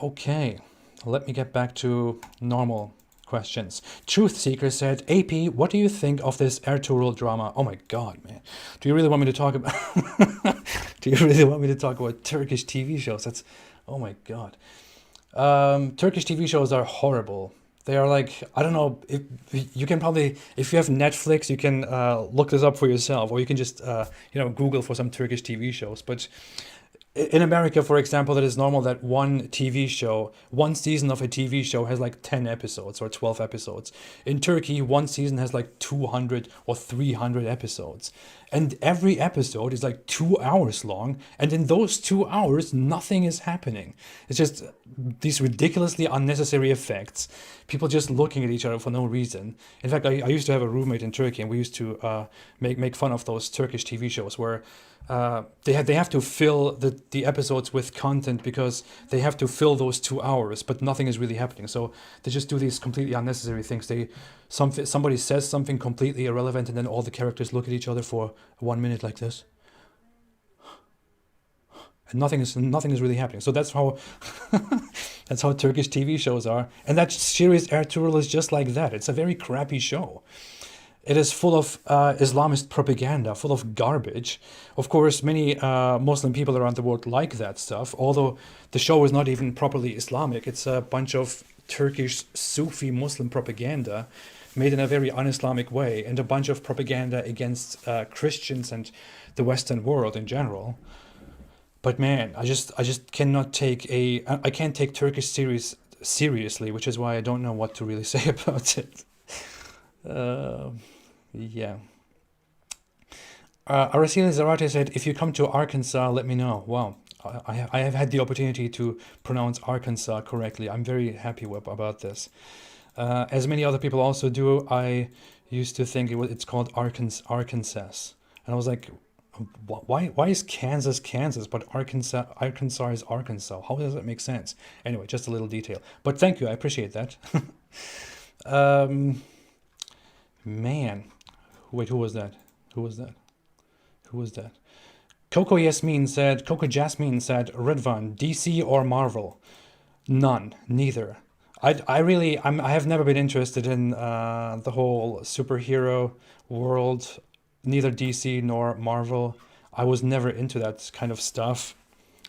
Okay. Let me get back to normal questions. Truth Seeker said, AP, what do you think of this Ertugrul drama? Oh my God, man. Do you really want me to talk about Turkish TV shows? That's, oh my God. Turkish TV shows are horrible. They are like, I don't know, if you can probably, if you have Netflix, you can look this up for yourself, or you can just, Google for some Turkish TV shows. But in America, for example, it is normal that one season of a TV show has like 10 episodes or 12 episodes. In Turkey, one season has like 200 or 300 episodes. And every episode is like 2 hours long. And in those 2 hours, nothing is happening. It's just these ridiculously unnecessary effects. People just looking at each other for no reason. In fact, I used to have a roommate in Turkey, and we used to make fun of those Turkish TV shows where they have to fill the episodes with content because they have to fill those 2 hours, but nothing is really happening. So they just do these completely unnecessary things. Somebody says something completely irrelevant, and then all the characters look at each other for 1 minute like this, and nothing is really happening. So that's how that's how Turkish TV shows are. And that series Ertugrul is just like that. It's a very crappy show. It is full of Islamist propaganda, full of garbage. Of course, many Muslim people around the world like that stuff, although the show is not even properly Islamic. It's a bunch of Turkish Sufi Muslim propaganda made in a very un-Islamic way, and a bunch of propaganda against Christians and the Western world in general. But man, I just cannot take I can't take Turkish series seriously, which is why I don't know what to really say about it. Uh, yeah. Araceli Zarate said, if you come to Arkansas, let me know. Wow. I have had the opportunity to pronounce Arkansas correctly. I'm very happy about this. As many other people also do, I used to think it's called Arkansas. And I was like, why is Kansas Kansas, but Arkansas is Arkansas? How does that make sense? Anyway, just a little detail. But thank you, I appreciate that. um, man, wait, who was that? Who was that? Who was that? Coco Jasmine said, Redvan, DC or Marvel? None, neither. I have never been interested in the whole superhero world, neither DC nor Marvel. I was never into that kind of stuff.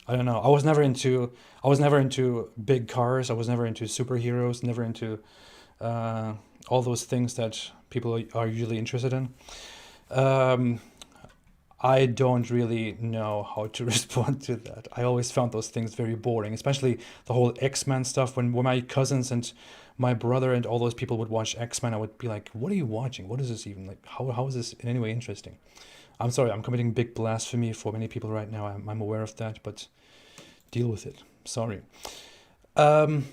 I don't know. I was never into big cars. I was never into superheroes, never into all those things that people are usually interested in. Um, I don't really know how to respond to that. I always found those things very boring, especially the whole X-Men stuff. When my cousins and my brother and all those people would watch X-Men, I would be like, what are you watching? What is this even? Like, how is this in any way interesting? I'm sorry, I'm committing big blasphemy for many people right now. I'm aware of that, but deal with it. Sorry. Um,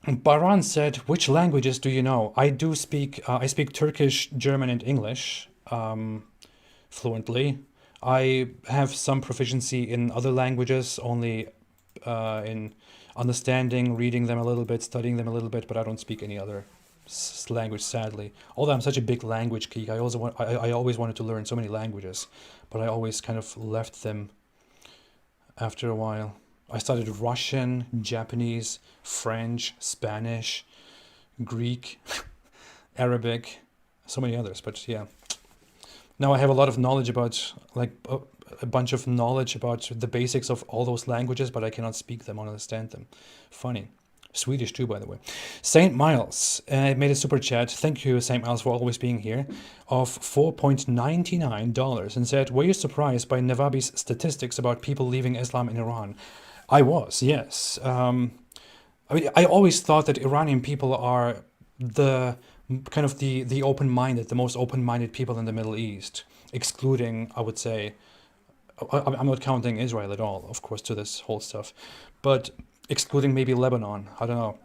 Baran said, which languages do you know? I speak Turkish, German, and English. Fluently. I have some proficiency in other languages, only in understanding, reading them a little bit, studying them a little bit, but I don't speak any other language, sadly. Although I'm such a big language geek, I always wanted to learn so many languages, but I always kind of left them after a while. I studied Russian, Japanese, French, Spanish, Greek, Arabic, so many others, but yeah. Now I have a lot of knowledge about, like, a bunch of knowledge about the basics of all those languages, but I cannot speak them or understand them. Funny. Swedish too, by the way. Saint Miles made a super chat. Thank you, Saint Miles, for always being here. Of $4.99 and said, were you surprised by Navabi's statistics about people leaving Islam in Iran? I was, yes. I mean, I always thought that Iranian people are the kind of the open-minded, the most open-minded people in the Middle East, excluding, I would say, I'm not counting Israel at all, of course, to this whole stuff, but excluding maybe Lebanon, I don't know.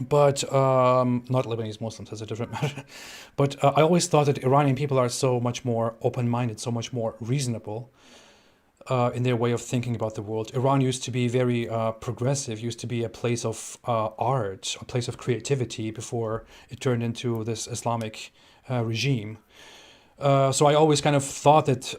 But not Lebanese Muslims, that's a different matter. But I always thought that Iranian people are so much more open-minded, so much more reasonable in their way of thinking about the world. Iran used to be very progressive, used to be a place of art, a place of creativity before it turned into this Islamic regime. So I always kind of thought that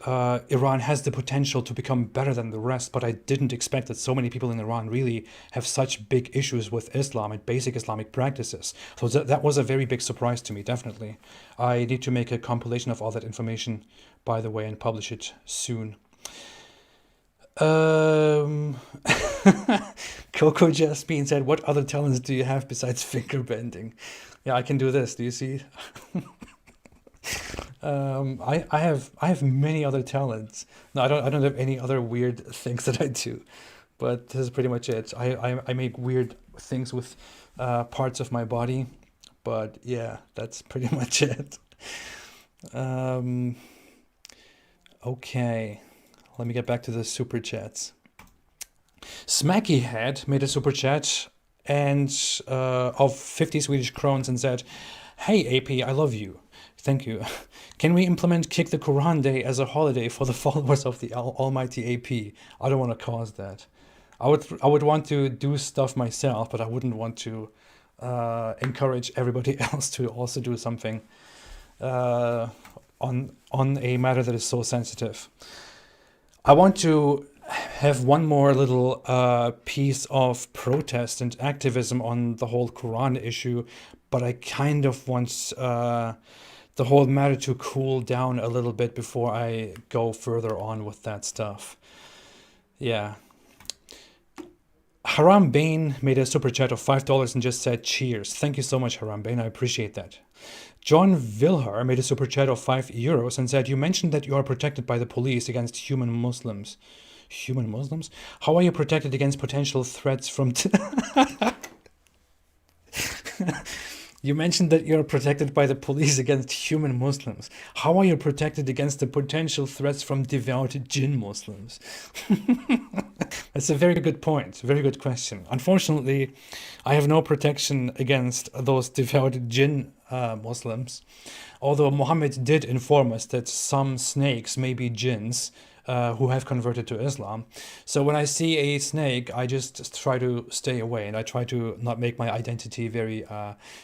Iran has the potential to become better than the rest, but I didn't expect that so many people in Iran really have such big issues with Islam and basic Islamic practices. So that was a very big surprise to me, definitely. I need to make a compilation of all that information, by the way, and publish it soon. Um, Coco Jasmine said, what other talents do you have besides finger bending? Yeah, I can do this. Do you see? I have many other talents. No, I don't have any other weird things that I do, but this is pretty much it. I make weird things with parts of my body, but yeah, that's pretty much it. Um, okay, let me get back to the super chats. Smacky Head made a super chat and of 50 Swedish crowns and said, "Hey AP, I love you. Thank you. Can we implement Kick the Quran Day as a holiday for the followers of the Almighty AP? I don't want to cause that. I would want to do stuff myself, but I wouldn't want to encourage everybody else to also do something uh, on a matter that is so sensitive. I want to have one more little piece of protest and activism on the whole Quran issue, but I kind of want the whole matter to cool down a little bit before I go further on with that stuff. Yeah. Haram Bain made a super chat of $5 and just said cheers. Thank you so much, Haram Bain. I appreciate that. John Vilhar made a super chat of €5 and said, "You mentioned that you are protected by the police against human Muslims. Human Muslims? How are you protected against potential threats from..." You mentioned that you're protected by the police against human Muslims. How are you protected against the potential threats from devout jinn Muslims? That's a very good point. Very good question. Unfortunately, I have no protection against those devout jinn Muslims. Although Muhammad did inform us that some snakes may be jinns who have converted to Islam. So when I see a snake, I just try to stay away, and I try to not make my identity very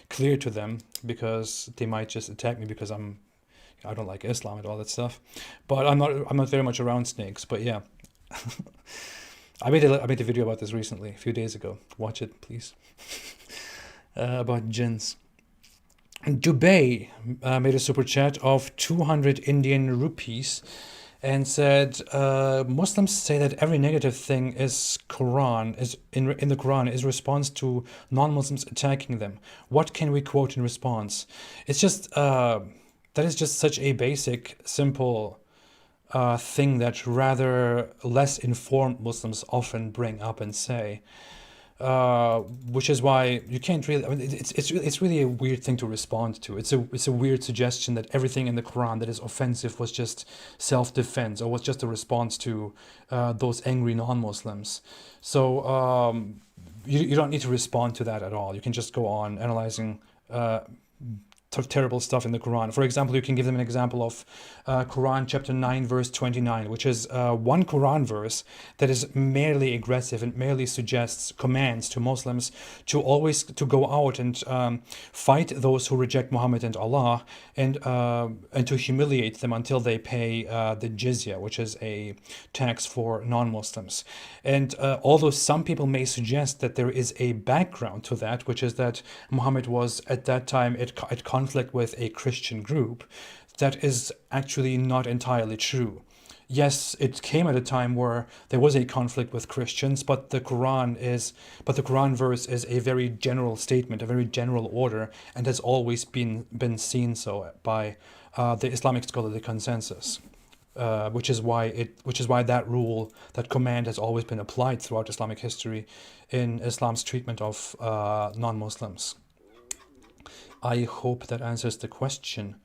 clear to them, because they might just attack me because I don't like Islam and all that stuff. But I'm not very much around snakes. But yeah, I made a video about this recently, a few days ago. Watch it, please. About jinns. Dubey made a super chat of 200 Indian rupees and said, Muslims say that every negative thing is in the Quran is response to non-Muslims attacking them. What can we quote in response? It's just that is just such a basic, simple thing that rather less informed Muslims often bring up and say. Which is why you can't really. I mean, it's really a weird thing to respond to. It's a weird suggestion that everything in the Quran that is offensive was just self-defense, or was just a response to those angry non-Muslims. So you don't need to respond to that at all. You can just go on analyzing terrible stuff in the Quran. For example, you can give them an example of Quran chapter 9 verse 29, which is one Quran verse that is merely aggressive and merely suggests commands to Muslims to always to go out and fight those who reject Muhammad and Allah, and to humiliate them until they pay the jizya, which is a tax for non-Muslims. And although some people may suggest that there is a background to that, which is that Muhammad was at that time at conflict with a Christian group, that is actually not entirely true. Yes, it came at a time where there was a conflict with Christians, but the Quran verse is a very general statement, a very general order, and has always been seen so by the Islamic scholarly consensus. Which is why that rule, that command, has always been applied throughout Islamic history in Islam's treatment of non-Muslims. I hope that answers the question.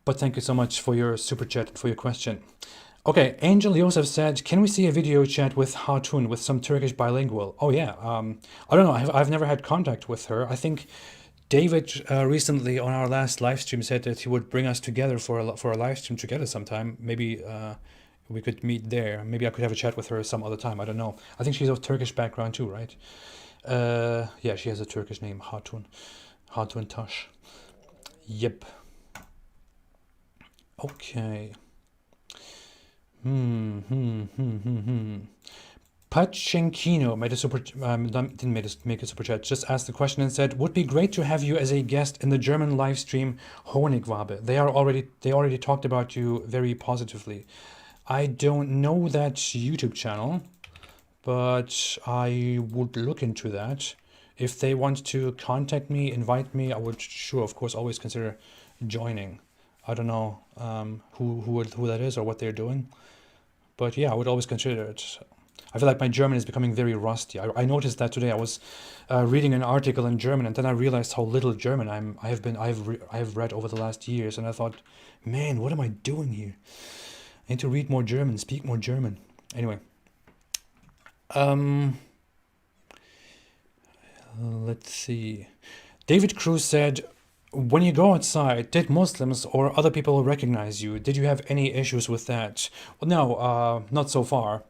But thank you so much for your super chat and for your question. Okay, Angel Yosef said, "Can we see a video chat with Hatun with some Turkish bilingual?" Oh yeah, I don't know. I've never had contact with her. I think David recently on our last live stream said that he would bring us together for a live stream together sometime. Maybe we could meet there. Maybe I could have a chat with her some other time. I don't know. I think she's of Turkish background too, right? Yeah, she has a Turkish name, Hatun. Hatun Tash. Yep. Okay. Pachenkino made a didn't make a super chat, just asked the question and said, "Would be great to have you as a guest in the German live stream Honigwabe. They already talked about you very positively." I don't know that YouTube channel, but I would look into that. If they want to contact me, invite me, I would sure, of course, always consider joining. I don't know who that is or what they're doing, but yeah, I would always consider it. I feel like my German is becoming very rusty. I noticed that today. I was reading an article in German, and then I realized how little German I have read over the last years, and I thought, man, what am I doing here? I need to read more German, speak more German. Anyway, let's see. David Cruz said, "When you go outside, did Muslims or other people recognize you? Did you have any issues with that?" Well, no, not so far.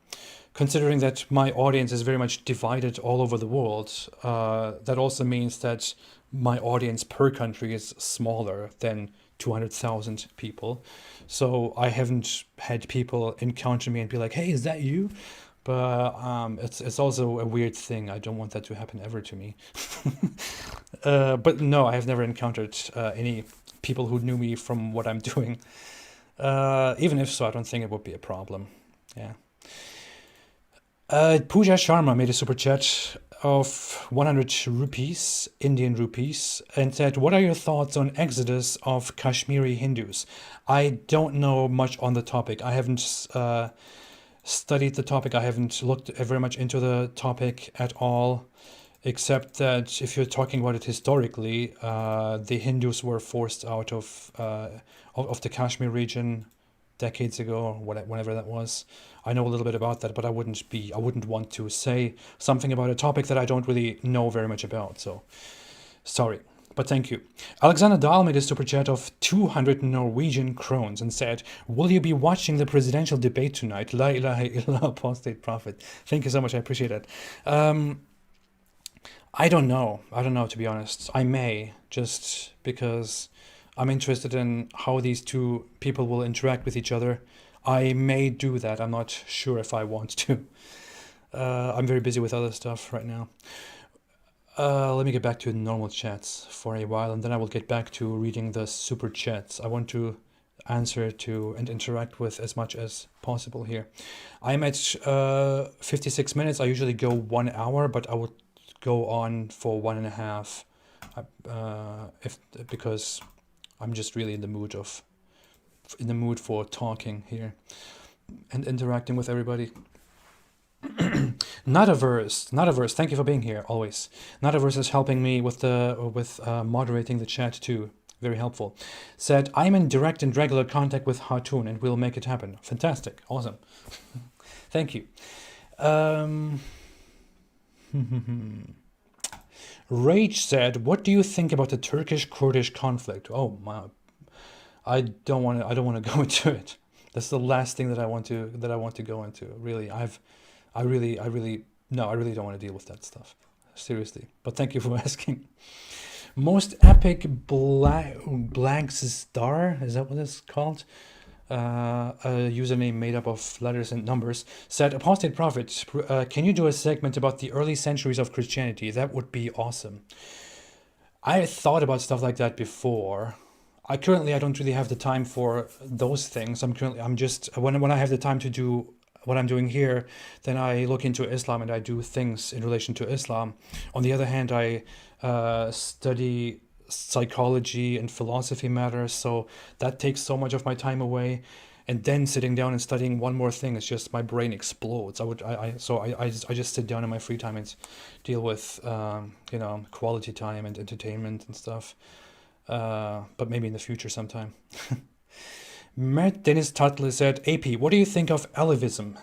Considering that my audience is very much divided all over the world, that also means that my audience per country is smaller than 200,000 people. So I haven't had people encounter me and be like, "Hey, is that you?" But it's also a weird thing. I don't want that to happen ever to me. But no, I have never encountered any people who knew me from what I'm doing. Even if so, I don't think it would be a problem. Yeah. Pooja Sharma made a super chat of 100 rupees, Indian rupees, and said, "What are your thoughts on exodus of Kashmiri Hindus?" I don't know much on the topic. I haven't studied the topic. I haven't looked very much into the topic at all, except that if you're talking about it historically, the Hindus were forced out of the Kashmir region decades ago, or whenever that was. I know a little bit about that, but I wouldn't want to say something about a topic that I don't really know very much about. So, sorry, but thank you. Alexander Dahl made a super chat of 200 Norwegian krones and said, "Will you be watching the presidential debate tonight?" La ilaha illallah, apostate prophet. Thank you so much. I appreciate it. I don't know. I don't know, to be honest. I may, just because I'm interested in how these two people will interact with each other. I may do that. I'm not sure if I want to. I'm very busy with other stuff right now. Let me get back to normal chats for a while, and then I will get back to reading the super chats. I want to answer to and interact with as much as possible here. I'm at 56 minutes. I usually go 1 hour, but I would go on for 1.5 because I'm just really in the mood for talking here and interacting with everybody. Not-a-verse. Thank you for being here always. Not-a-verse is helping me with moderating the chat too. Very helpful. Said, "I'm in direct and regular contact with Hatun and we'll make it happen." Fantastic. Awesome. Thank you. Rage said, "What do you think about the Turkish-Kurdish conflict?" Oh my, I don't want to go into it. That's the last thing that I want to go into. Really, I really don't want to deal with that stuff. Seriously. But thank you for asking. Most epic blank star, is that what it's called? A username made up of letters and numbers, said, "Apostate prophet, can you do a segment about the early centuries of Christianity? That would be awesome." I thought about stuff like that before. I don't really have the time for those things. I'm just when I have the time to do what I'm doing here, then I look into Islam and I do things in relation to Islam. On the other hand, I study psychology and philosophy matters, so that takes so much of my time away. And then sitting down and studying one more thing, it's just my brain explodes. I just sit down in my free time and deal with quality time and entertainment and stuff. But maybe in the future sometime. Matt Dennis Tuttle said, "AP, what do you think of Alevism?"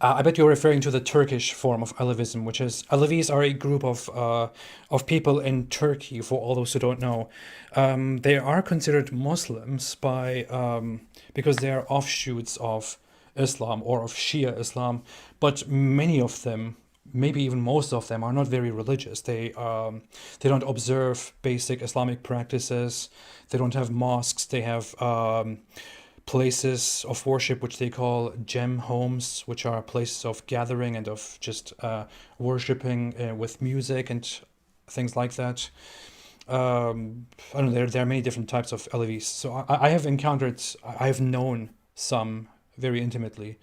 I bet you're referring to the Turkish form of Alevism, which is Alevis are a group of people in Turkey. For all those who don't know, they are considered Muslims because they are offshoots of Islam or of Shia Islam, but many of them, maybe even most of them, are not very religious. They don't observe basic Islamic practices. They don't have mosques. They have places of worship which they call gem homes, which are places of gathering and of just worshipping with music and things like that. I don't know. There are many different types of Alevis. So I have known some very intimately,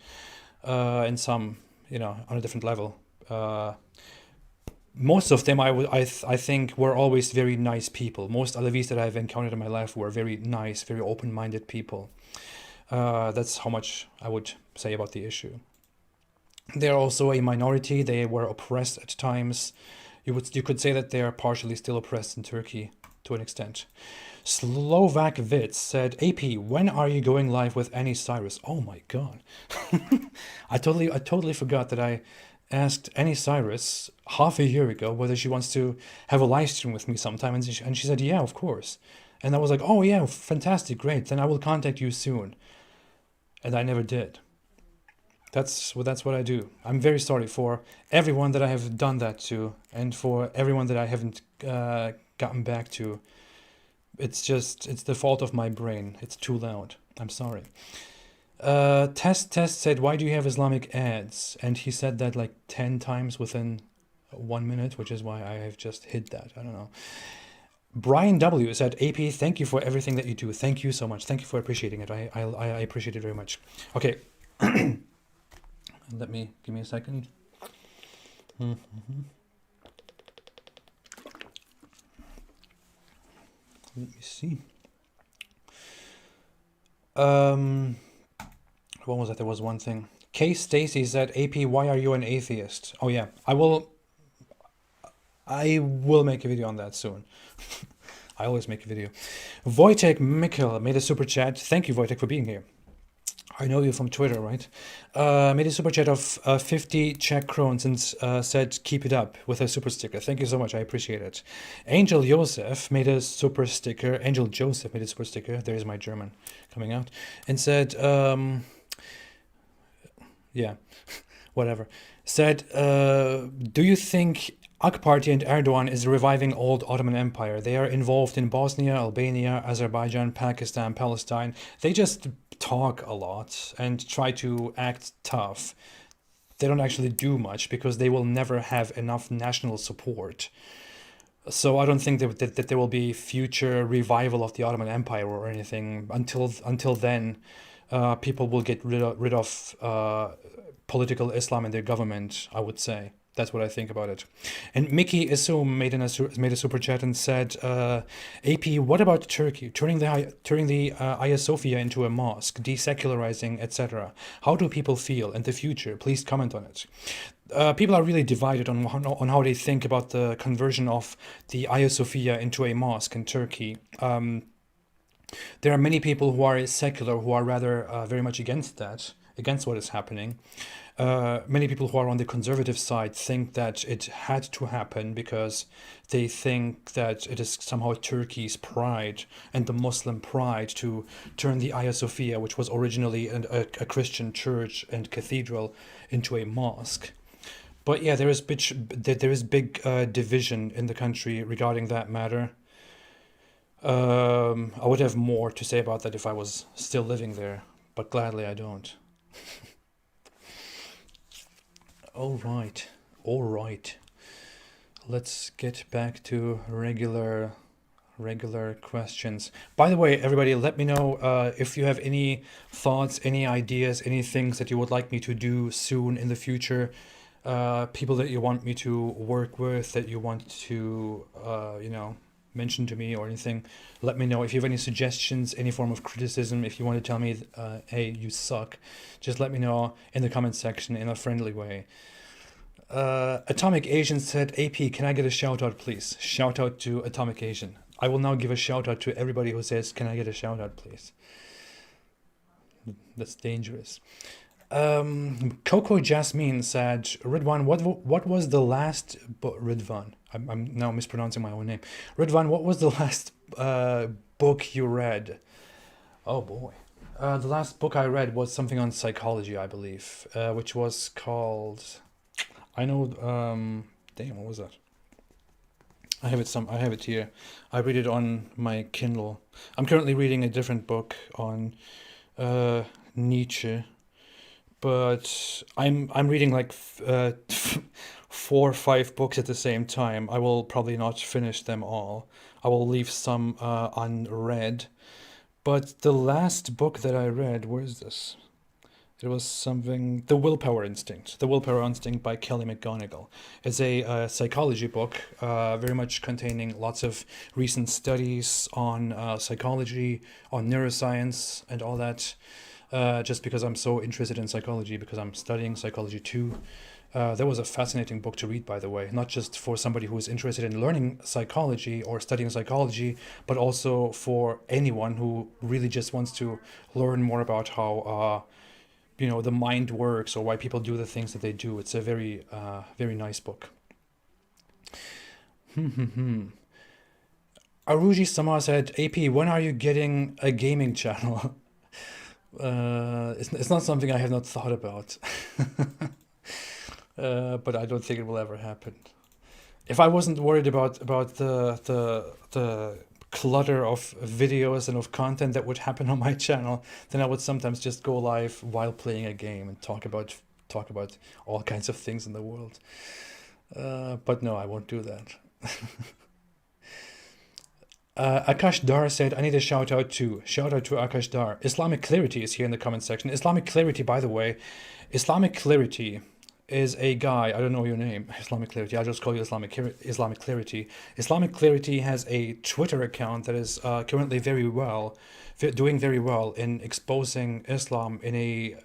and some on a different level. Most of them, I think, were always very nice people. Most Alevis that I've encountered in my life were very nice, very open-minded people. That's how much I would say about the issue. They're also a minority. They were oppressed at times. You could say that they are partially still oppressed in Turkey to an extent. Slovak Vitz said, "AP, when are you going live with Annie Cyrus?" Oh my god. I totally forgot that I asked Annie Cyrus half a year ago whether she wants to have a live stream with me sometime, and she said, "Yeah, of course." And I was like, "Oh yeah, fantastic, great. Then I will contact you soon." And I never did. That's what I do. I'm very sorry for everyone that I have done that to, and for everyone that I haven't gotten back to. It's the fault of my brain. It's too loud. I'm sorry. Test said, "Why do you have Islamic ads?" And he said that like 10 times within 1 minute, which is why I have just hid that. I don't know. Brian W said, "AP, thank you for everything that you do." Thank you so much. Thank you for appreciating it. I appreciate it very much. Okay. Give me a second. Mhm. Let me see. What was that? There was one thing. K Stacy said, "AP, why are you an atheist?" Oh yeah, I will make a video on that soon. I always make a video. Wojtek Mikkel made a super chat. Thank you, Wojtek, for being here. I know you from Twitter, right? Made a super chat of 50 Czech crowns and said, "Keep it up," with a super sticker. Thank you so much. I appreciate it. Angel Joseph made a super sticker. Angel Joseph made a super sticker. There's my German coming out. And said, yeah, whatever. Said, "Do you think AK Party and Erdogan is reviving old Ottoman Empire? They are involved in Bosnia, Albania, Azerbaijan, Pakistan, Palestine. They just talk a lot and try to act tough. They don't actually do much because they will never have enough national support. So I don't think that there will be future revival of the Ottoman Empire or anything until then. People will get rid of political Islam in their government, I would say. That's what I think about it." And Mickey Isum made a super chat and said, "AP, what about Turkey turning the Hagia Sophia into a mosque, desecularizing, etc.? How do people feel in the future? Please comment on it." People are really divided on how they think about the conversion of the Hagia Sophia into a mosque in Turkey. There are many people who are secular who are rather very much against what is happening. Many people who are on the conservative side think that it had to happen because they think that it is somehow Turkey's pride and the Muslim pride to turn the Hagia Sophia, which was originally a Christian church and cathedral, into a mosque. But yeah, there is big division in the country regarding that matter. I would have more to say about that if I was still living there, but gladly I don't. All right. Let's get back to regular questions. By the way, everybody, let me know if you have any thoughts, any ideas, any things that you would like me to do soon in the future. People that you want me to work with, that you want to, mention to me or anything. Let me know if you have any suggestions, any form of criticism. If you want to tell me, hey, you suck, just let me know in the comment section in a friendly way. Atomic Asian said, "AP, can I get a shout out, please?" Shout out to Atomic Asian. I will now give a shout out to everybody who says, "Can I get a shout out, please?" That's dangerous. Coco Jasmine said, "Ridwan, what was the last Ridwan? I'm now mispronouncing my own name. Ridwan, what was the last book you read?" Oh boy. The last book I read was something on psychology, I believe, which was called, I know, damn, what was that? I have it here. I read it on my Kindle. I'm currently reading a different book on Nietzsche, but I'm reading like 4 or 5 books at the same time. I will probably not finish them all. I will leave some unread. But the last book that I read, where is this? It was something, The Willpower Instinct. The Willpower Instinct by Kelly McGonigal. It's a psychology book, very much containing lots of recent studies on psychology, on neuroscience, and all that. Just because I'm so interested in psychology, because I'm studying psychology too. That was a fascinating book to read, by the way, not just for somebody who is interested in learning psychology or studying psychology, but also for anyone who really just wants to learn more about how the mind works or why people do the things that they do. It's a very very nice book. Aruji Sama said, "AP, when are you getting a gaming channel?" It's not something I have not thought about. But I don't think it will ever happen. If I wasn't worried about the clutter of videos and of content that would happen on my channel, then I would sometimes just go live while playing a game and talk about all kinds of things in the world. But no, I won't do that. Akash Dar said, I need a shout out to Akash Dar. Islamic Clarity is here in the comment section. Islamic Clarity, by the way, Islamic Clarity is a guy, I don't know your name, Islamic Clarity, I'll just call you Islamic Clarity. Islamic Clarity has a Twitter account that is currently doing very well in exposing Islam in a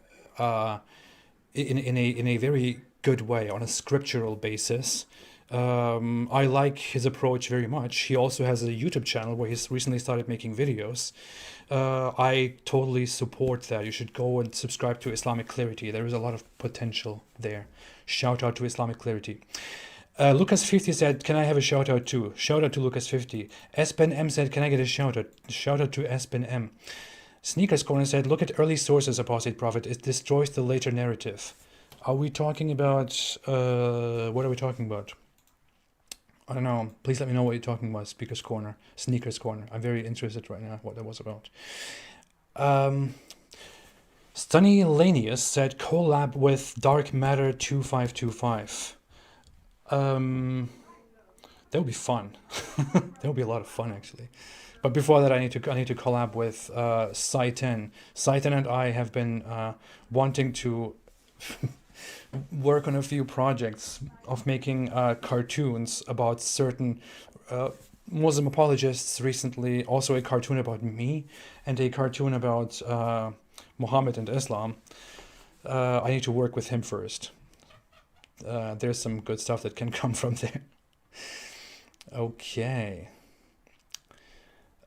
in a very good way on a scriptural basis. I like his approach very much. He also has a YouTube channel where he's recently started making videos. I totally support that. You should go and subscribe to Islamic Clarity. There is a lot of potential there. Shout out to Islamic Clarity. Lucas50 said, can I have a shout out too? Shout out to Lucas50. Espen M said, can I get a shout out? Shout out to Espen M. Sneakers Corner said, look at early sources, Apostate Prophet. It destroys the later narrative. Are we talking about, what are we talking about? I don't know. Please let me know what you're talking about, Sneakers Corner. I'm very interested right now what that was about. Stunny Lanius said, collab with Dark Matter 2525. That would be fun. That would be a lot of fun, actually. But before that, I need to collab with Sai10. Sai10 and I have been wanting to work on a few projects of making cartoons about certain Muslim apologists recently. Also a cartoon about me and a cartoon about Muhammad and Islam. I need to work with him first. There's some good stuff that can come from there. Okay.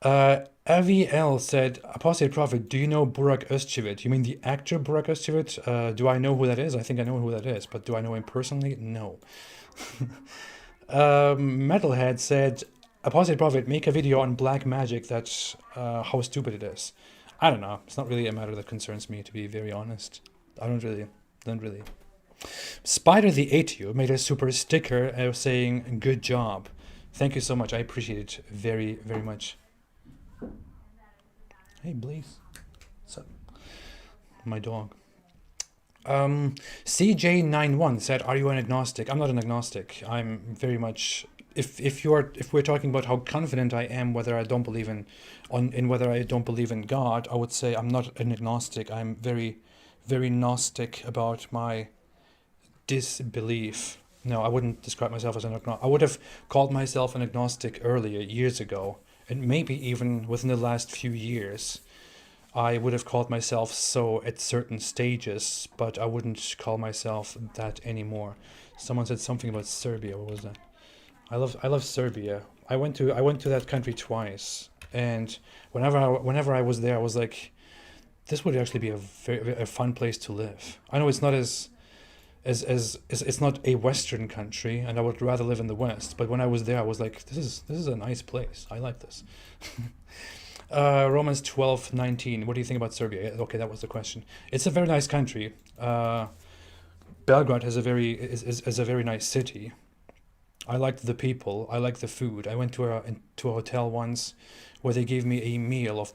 Avi L said, Apostate Prophet, do you know Burak Özçivit? You mean the actor Burak Özçivit? Do I know who that is? I think I know who that is, but do I know him personally? No. Metalhead said, Apostate Prophet, make a video on black magic that's how stupid it is. I don't know. It's not really a matter that concerns me, to be very honest. I don't really. Spider the Ateo made a super sticker saying, good job. Thank you so much. I appreciate it very, very much. Hey, Blaze. What's up? My dog. CJ91 said, are you an agnostic? I'm not an agnostic. I'm very much... If we're talking about how confident I am whether I don't believe in whether I don't believe in God, I would say I'm not an agnostic. I'm very, very gnostic about my disbelief. No, I wouldn't describe myself as an agnostic. I would have called myself an agnostic earlier, years ago, and maybe even within the last few years. I would have called myself so at certain stages, but I wouldn't call myself that anymore. Someone said something about Serbia. What was that? I love Serbia. I went to that country twice, and whenever I was there, I was like, this would actually be a fun place to live. I know it's not it's not a Western country, and I would rather live in the West. But when I was there, I was like, this is a nice place. I like this. Romans 12:19. What do you think about Serbia? Okay, that was the question. It's a very nice country. Belgrade is a very nice city. I liked the people. I liked the food. I went to a hotel once where they gave me a meal of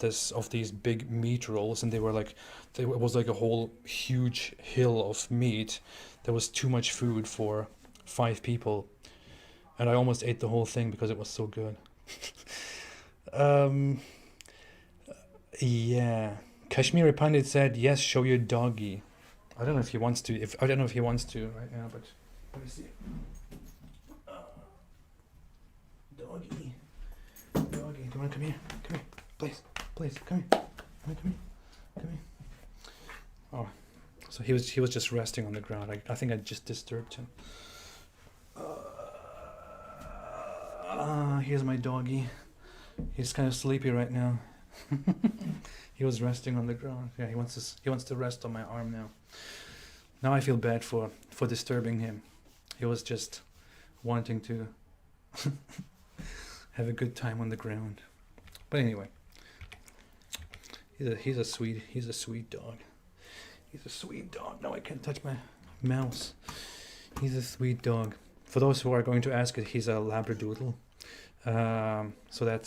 these big meat rolls, and it was like a whole huge hill of meat. There was too much food for 5 people, and I almost ate the whole thing because it was so good. Yeah. Kashmiri Pandit said, yes, show your doggy. I don't know if he wants to. I don't know if he wants to right now, but let me see. Doggy. Doggy. Do you want to come here? Come here. Please. Come here. Come here. Oh. So he was just resting on the ground. I think I just disturbed him. Here's my doggy. He's kind of sleepy right now. He was resting on the ground. Yeah, he wants to rest on my arm now. Now I feel bad for disturbing him. He was just wanting to have a good time on the ground. But anyway, he's a sweet dog. He's a sweet dog. No, I can't touch my mouse. He's a sweet dog. For those who are going to ask it, he's a Labradoodle. So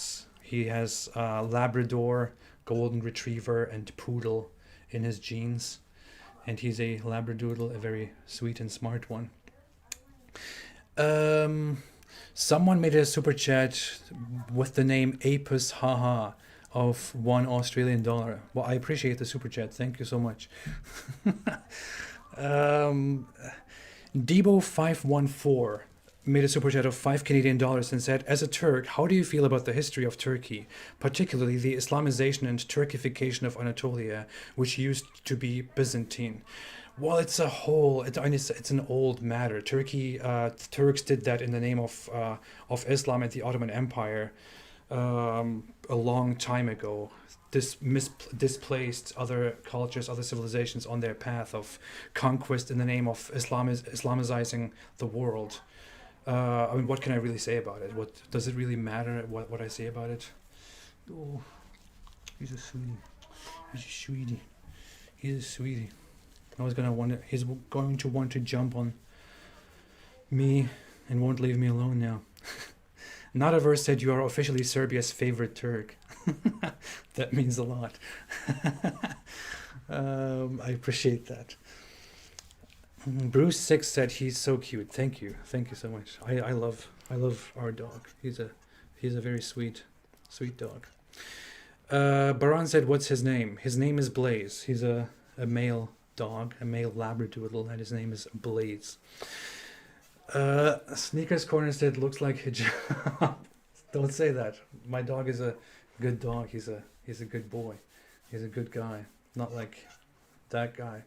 he has Labrador, Golden Retriever, and Poodle in his genes. And he's a Labradoodle, a very sweet and smart one. Someone made a super chat with the name Apis Haha of $1 Australian. Well, I appreciate the super chat. Thank you so much. um, Debo514 made a super chat of $5 and said, as a Turk, how do you feel about the history of Turkey, particularly the Islamization and Turkification of Anatolia, which used to be Byzantine? Well, it's a whole. It's an old matter. Turks did that in the name of Islam and the Ottoman Empire a long time ago. Displaced other cultures, other civilizations on their path of conquest in the name of Islamizing the world. I mean, what can I really say about it? What does it really matter? What I say about it? Oh, he's a sweetie. He's a sweetie. He's a sweetie. He's going to want to jump on me and won't leave me alone now. Nadaverse said you are officially Serbia's favorite Turk. That means a lot. I appreciate that. Bruce6 said he's so cute. Thank you so much. I love our dog. He's a very sweet dog. Baran said, what's his name? His name is Blaze. He's a male dog, a male Labradoodle, and his name is Blaze. Sneakers Corner said, looks like hijab. Don't say that. My dog is a good dog. He's a good boy. He's a good guy. Not like that guy.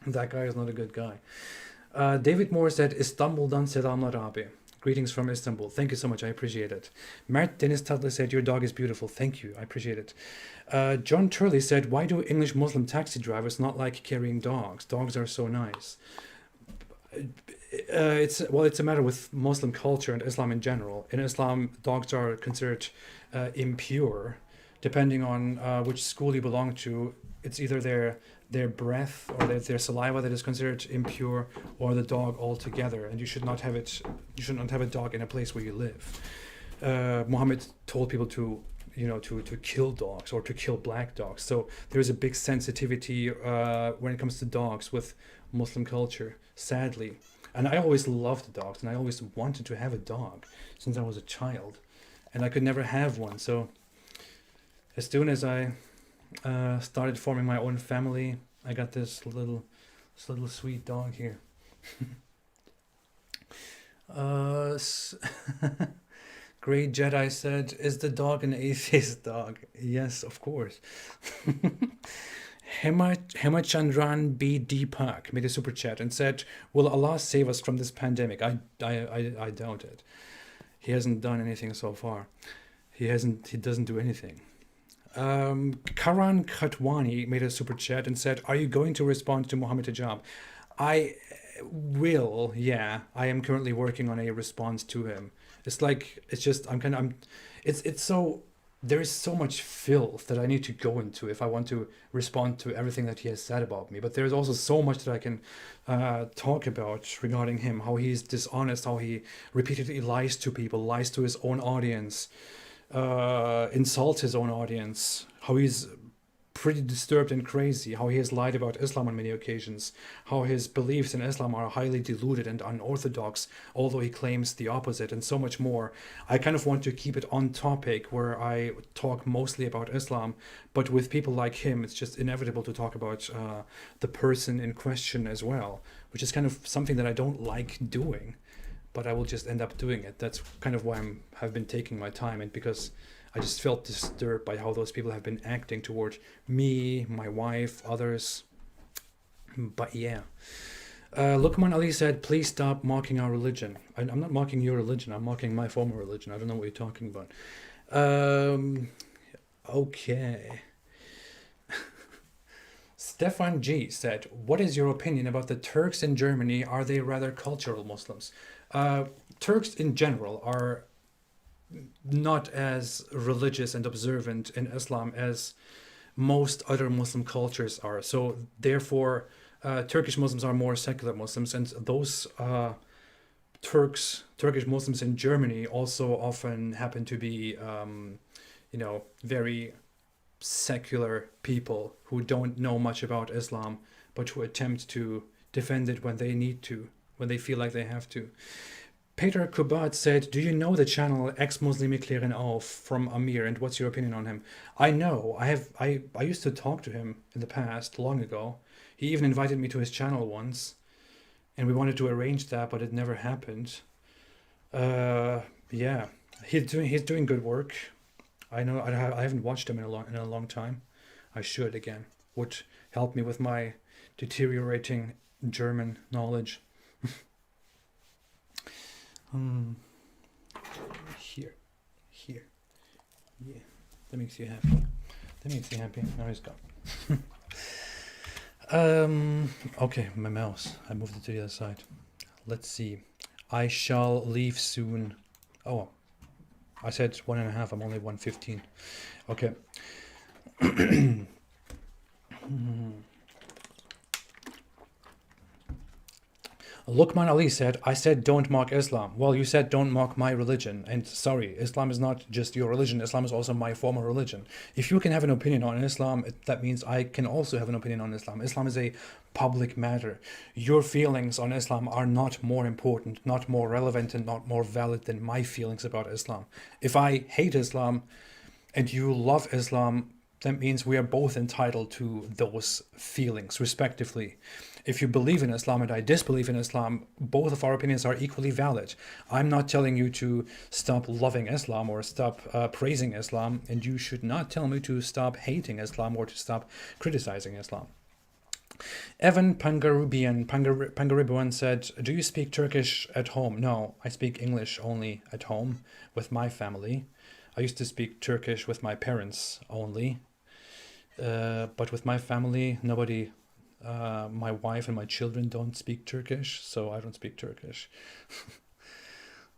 That guy is not a good guy. David Moore said, İstanbul'dan selamlar abi. Greetings from Istanbul. Thank you so much. I appreciate it. Mert Dennis Tutler said, your dog is beautiful. Thank you. I appreciate it. John Turley said, why do English Muslim taxi drivers not like carrying dogs? Dogs are so nice. It's a matter with Muslim culture and Islam in general. In Islam, dogs are considered impure. Depending on which school you belong to, it's either their breath or their saliva that is considered impure, or the dog altogether. And you should not have a dog in a place where you live. Muhammad told people to kill dogs or to kill black dogs. So there's a big sensitivity when it comes to dogs with Muslim culture, sadly. And I always loved dogs, and I always wanted to have a dog since I was a child, and I could never have one. So as soon as I started forming my own family, I got this little sweet dog here. Great Jedi said, is the dog an atheist dog? Yes, of course. Hemachandran B. Deepak made a super chat and said, will Allah save us from this pandemic? I doubt it. He hasn't done anything so far. He doesn't do anything. Karan Khatwani made a super chat and said, are you going to respond to Muhammad Hijab? I will, yeah. I am currently working on a response to him. There is so much filth that I need to go into if I want to respond to everything that he has said about me. But there's also so much that I can talk about regarding him, how he's dishonest, how he repeatedly lies to people, lies to his own audience, insults his own audience, how he's pretty disturbed and crazy, how he has lied about Islam on many occasions, how his beliefs in Islam are highly diluted and unorthodox, although he claims the opposite, and so much more. I kind of want to keep it on topic where I talk mostly about Islam, but with people like him, it's just inevitable to talk about the person in question as well, which is kind of something that I don't like doing, but I will just end up doing it. That's kind of why I've been taking my time, and because I just felt disturbed by how those people have been acting toward me, my wife, others. But yeah. Lukman Ali said, please stop mocking our religion. I'm not mocking your religion. I'm mocking my former religion. I don't know what you're talking about. Okay. Stefan G said, what is your opinion about the Turks in Germany? Are they rather cultural Muslims? Turks in general are not as religious and observant in Islam as most other Muslim cultures are. So therefore, Turkish Muslims are more secular Muslims, and those Turkish Muslims in Germany also often happen to be, very secular people who don't know much about Islam, but who attempt to defend it when they need to, when they feel like they have to. Peter Kubat said, "Do you know the channel Ex-Muslim Klären auf from Amir, and what's your opinion on him?" I know. I used to talk to him in the past, long ago. He even invited me to his channel once, and we wanted to arrange that, but it never happened. Yeah, he's doing good work. I know. I haven't watched him in a long time. I should again. Would help me with my deteriorating German knowledge. Here, yeah. That makes you happy. Now he's gone. Okay, my mouse. I moved it to the other side. Let's see. I shall leave soon. Oh, I said 1.5. I'm only 1:15. Okay. Luqman Ali said, "I said don't mock Islam." Well, you said don't mock my religion. And sorry, Islam is not just your religion. Islam is also my form of religion. If you can have an opinion on Islam, that means I can also have an opinion on Islam. Islam is a public matter. Your feelings on Islam are not more important, not more relevant, and not more valid than my feelings about Islam. If I hate Islam and you love Islam, that means we are both entitled to those feelings, respectively. If you believe in Islam and I disbelieve in Islam, both of our opinions are equally valid. I'm not telling you to stop loving Islam or stop praising Islam, and you should not tell me to stop hating Islam or to stop criticizing Islam. Evan Pangaribuan said, "Do you speak Turkish at home?" No, I speak English only at home with my family. I used to speak Turkish with my parents only. But with my family, nobody, my wife and my children don't speak Turkish, so I don't speak Turkish.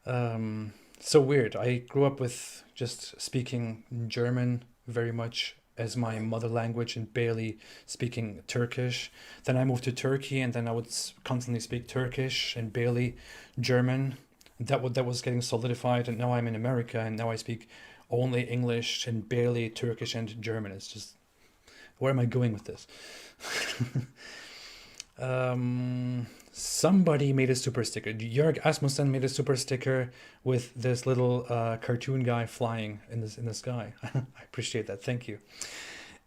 So weird. I grew up with just speaking German very much as my mother language and barely speaking Turkish. Then I moved to Turkey, and then I would constantly speak Turkish and barely German. That was getting solidified, and now I'm in America, and now I speak only English and barely Turkish and German. It's just, where am I going with this? Somebody made a super sticker. Jörg Asmussen made a super sticker with this little cartoon guy flying in the sky. I appreciate that. Thank you.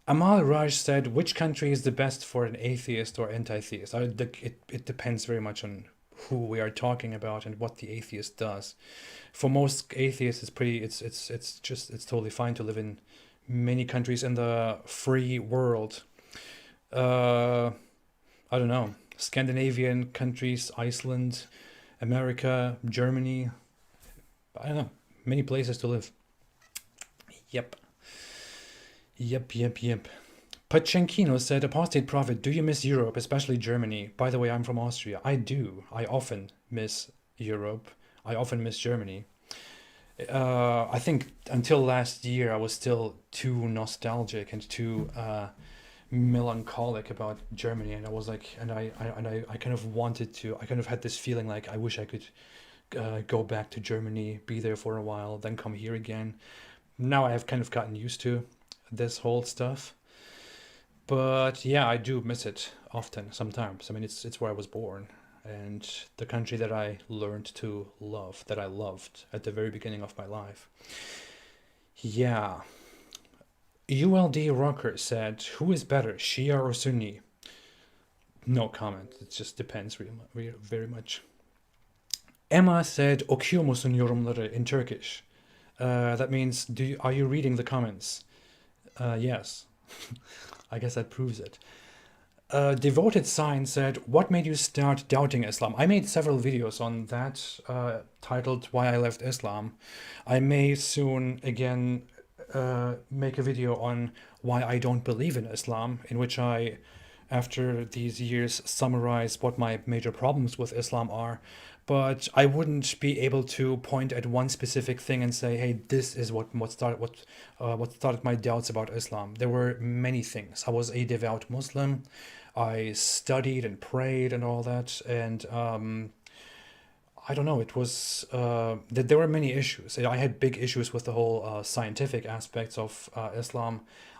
Amal Raj said, "Which country is the best for an atheist or anti-theist?" It depends very much on who we are talking about and what the atheist does. For most atheists, it's totally fine to live in many countries in the free world. I don't know, Scandinavian countries, Iceland, America, Germany. I don't know, many places to live. Yep. Pachenkino said, "Apostate Prophet, do you miss Europe, especially Germany? By the way, I'm from Austria." I do. I often miss Europe. I often miss Germany. I think until last year, I was still too nostalgic and too melancholic about Germany, and I was like, and I kind of wanted to. I kind of had this feeling like I wish I could go back to Germany, be there for a while, then come here again. Now I have kind of gotten used to this whole stuff, but yeah, I do miss it often. Sometimes, I mean, it's where I was born, and the country that I learned to love, that I loved at the very beginning of my life. Yeah. ULD Rocker said, "Who is better, Shia or Sunni?" No comment. It just depends very much. Emma said, "Okuyor musun yorumları" in Turkish. That means, are you reading the comments? Yes. I guess that proves it. Devoted Sign said, "What made you start doubting Islam?" I made several videos on that, titled "Why I Left Islam." I may soon again make a video on why I don't believe in Islam, in which I, after these years, summarize what my major problems with Islam are. But I wouldn't be able to point at one specific thing and say, "Hey, this is what started my doubts about Islam." There were many things. I was a devout Muslim. I studied and prayed and all that, and I don't know. It was that there were many issues. I had big issues with the whole scientific aspects of Islam.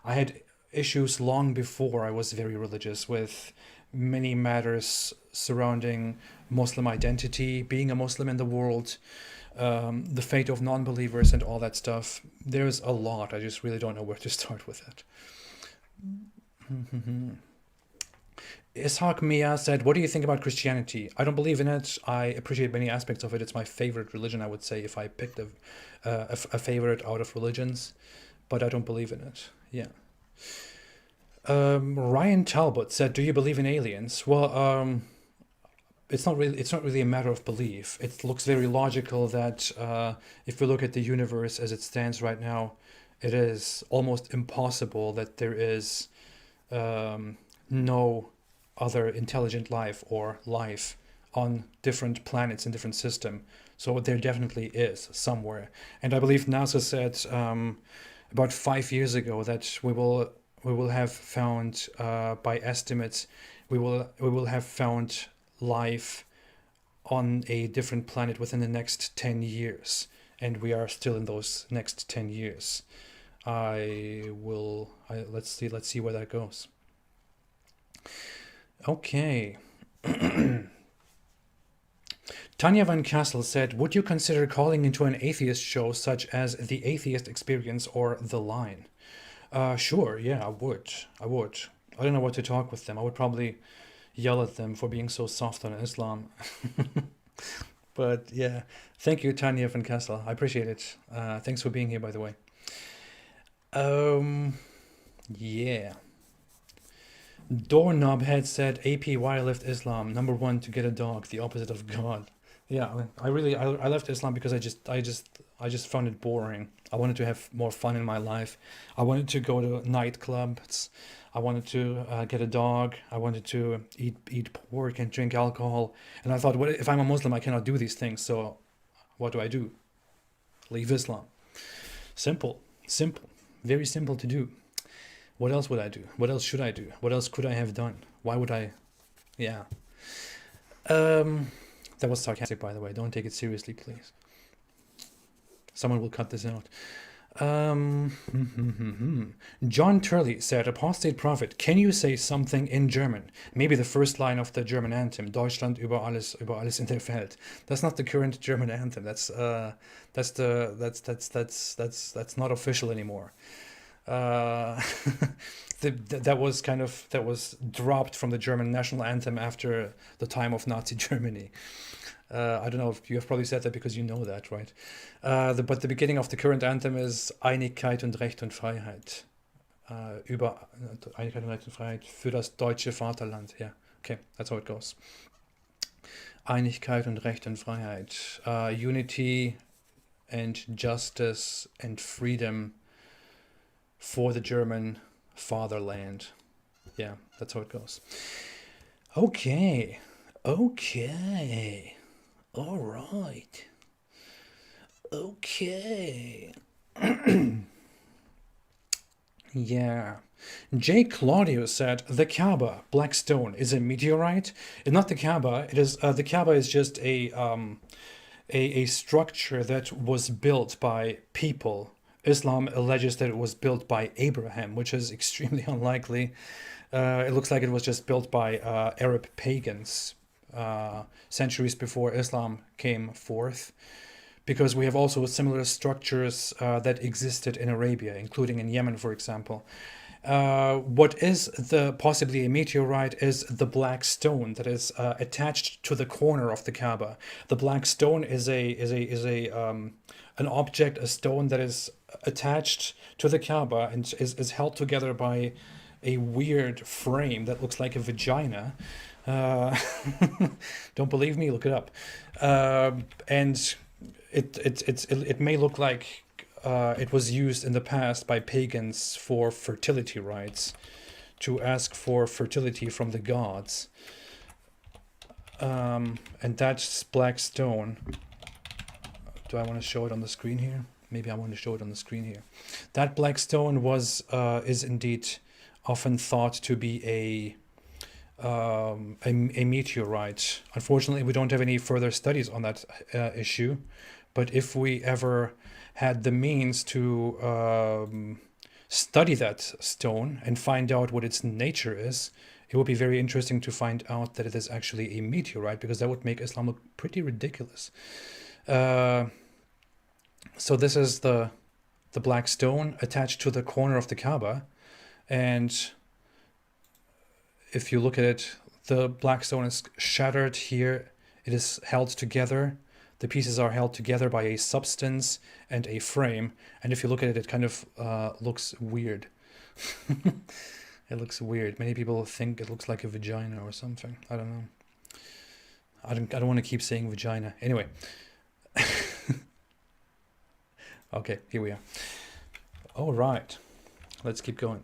I had issues long before I was very religious with many matters surrounding Muslim identity, being a Muslim in the world, the fate of non-believers and all that stuff. There's a lot. I just really don't know where to start with it. Ishaq Mia said, what do you think about Christianity? I don't believe in it. I appreciate many aspects of it. It's my favorite religion, I would say, if I picked a favorite out of religions. But I don't believe in it. Yeah. Ryan Talbot said, do you believe in aliens? Well, it's not really a matter of belief. It looks very logical that if we look at the universe as it stands right now, it is almost impossible that there is no other intelligent life or life on different planets in different system. So there definitely is somewhere. And I believe NASA said about 5 years ago that we will have found, by estimates, we will have found life on a different planet within the next 10 years. And we are still in those next 10 years. Let's see where that goes. Okay. Tanya Van Kassel said, would you consider calling into an atheist show such as The Atheist Experience or The Line? Sure, yeah, I would. I don't know what to talk with them. I would probably yell at them for being so soft on Islam. But yeah, thank you, Tanya Van Kassel. I appreciate it. Thanks for being here, by the way. Yeah. Doorknobhead said, AP, why I left Islam? Number one, to get a dog, the opposite of God. Yeah, I left Islam because I just found it boring. I wanted to have more fun in my life. I wanted to go to nightclubs. I wanted to get a dog. I wanted to eat pork and drink alcohol. And I thought, what if I'm a Muslim? I cannot do these things. So what do? Leave Islam. Simple, very simple to do. What else would I do? What else should I do? What else could I have done? Why would I? Yeah. That was sarcastic, by the way. Don't take it seriously, please. Someone will cut this out. John Turley said, Apostate Prophet, can you say something in German? Maybe the first line of the German anthem, Deutschland über alles in der Welt. That's not the current German anthem. That's not official anymore. That was dropped from the German national anthem after the time of Nazi Germany. I don't know if you have probably said that because you know that, right? But the beginning of the current anthem is Einigkeit und Recht und Freiheit. Über Einigkeit und Recht und Freiheit für das deutsche Vaterland. Yeah, okay, that's how it goes. Einigkeit und Recht und Freiheit. Unity and justice and freedom for the German fatherland. Yeah, that's how it goes. Okay. All right. Okay. Yeah. J. Claudio said, the Kaaba, black stone, is a meteorite. It's not the Kaaba. It is the Kaaba is just a structure that was built by people. Islam alleges that it was built by Abraham, which is extremely unlikely. It looks like it was just built by Arab pagans centuries before Islam came forth, because we have also similar structures that existed in Arabia, including in Yemen, for example. What is possibly a meteorite is the black stone that is attached to the corner of the Kaaba. The black stone is an object, a stone that is attached to the Kaaba and is held together by a weird frame that looks like a vagina. Don't believe me? Look it up. And it may look like it was used in the past by pagans for fertility rites, to ask for fertility from the gods. And that black stone, do I want to show it on the screen here? Maybe I want to show it on the screen here. That black stone is indeed often thought to be a meteorite. Unfortunately, we don't have any further studies on that issue. But if we ever had the means to study that stone and find out what its nature is, it would be very interesting to find out that it is actually a meteorite, because that would make Islam look pretty ridiculous. Uh, so this is the black stone attached to the corner of the Kaaba, and if you look at it, the black stone is shattered here. It is held together. The pieces are held together by a substance and a frame. And if you look at it, it kind of looks weird. It looks weird. Many people think it looks like a vagina or something. I don't know. I don't want to keep saying vagina. Anyway. Okay, here we are. All right. Let's keep going.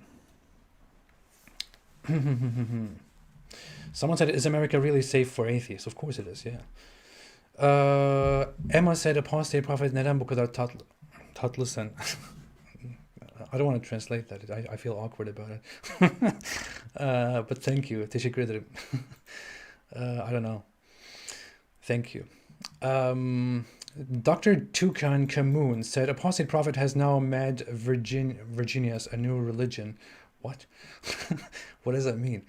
Someone said, is America really safe for atheists? Of course it is, yeah. Emma said, Apostate Prophet neden bu kadar tatlısın? I don't want to translate that. I feel awkward about it. But thank you. Teşekkür ederim. I don't know. Thank you. Dr. Tukan Kamoon said, Apostate Prophet has now made Virginia's a new religion. What? What does that mean?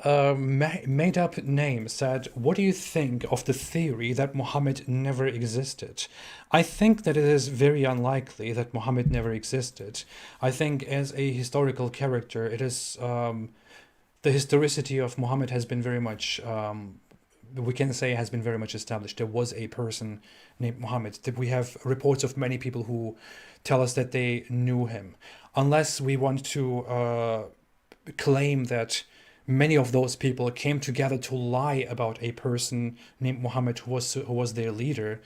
Made up name said, what do you think of the theory that Muhammad never existed? I think that it is very unlikely that Muhammad never existed. I think as a historical character, it is the historicity of Muhammad has been very much, we can say has been very much established. There was a person named Muhammad. We have reports of many people who tell us that they knew him. Unless we want to claim that many of those people came together to lie about a person named Muhammad who was their leader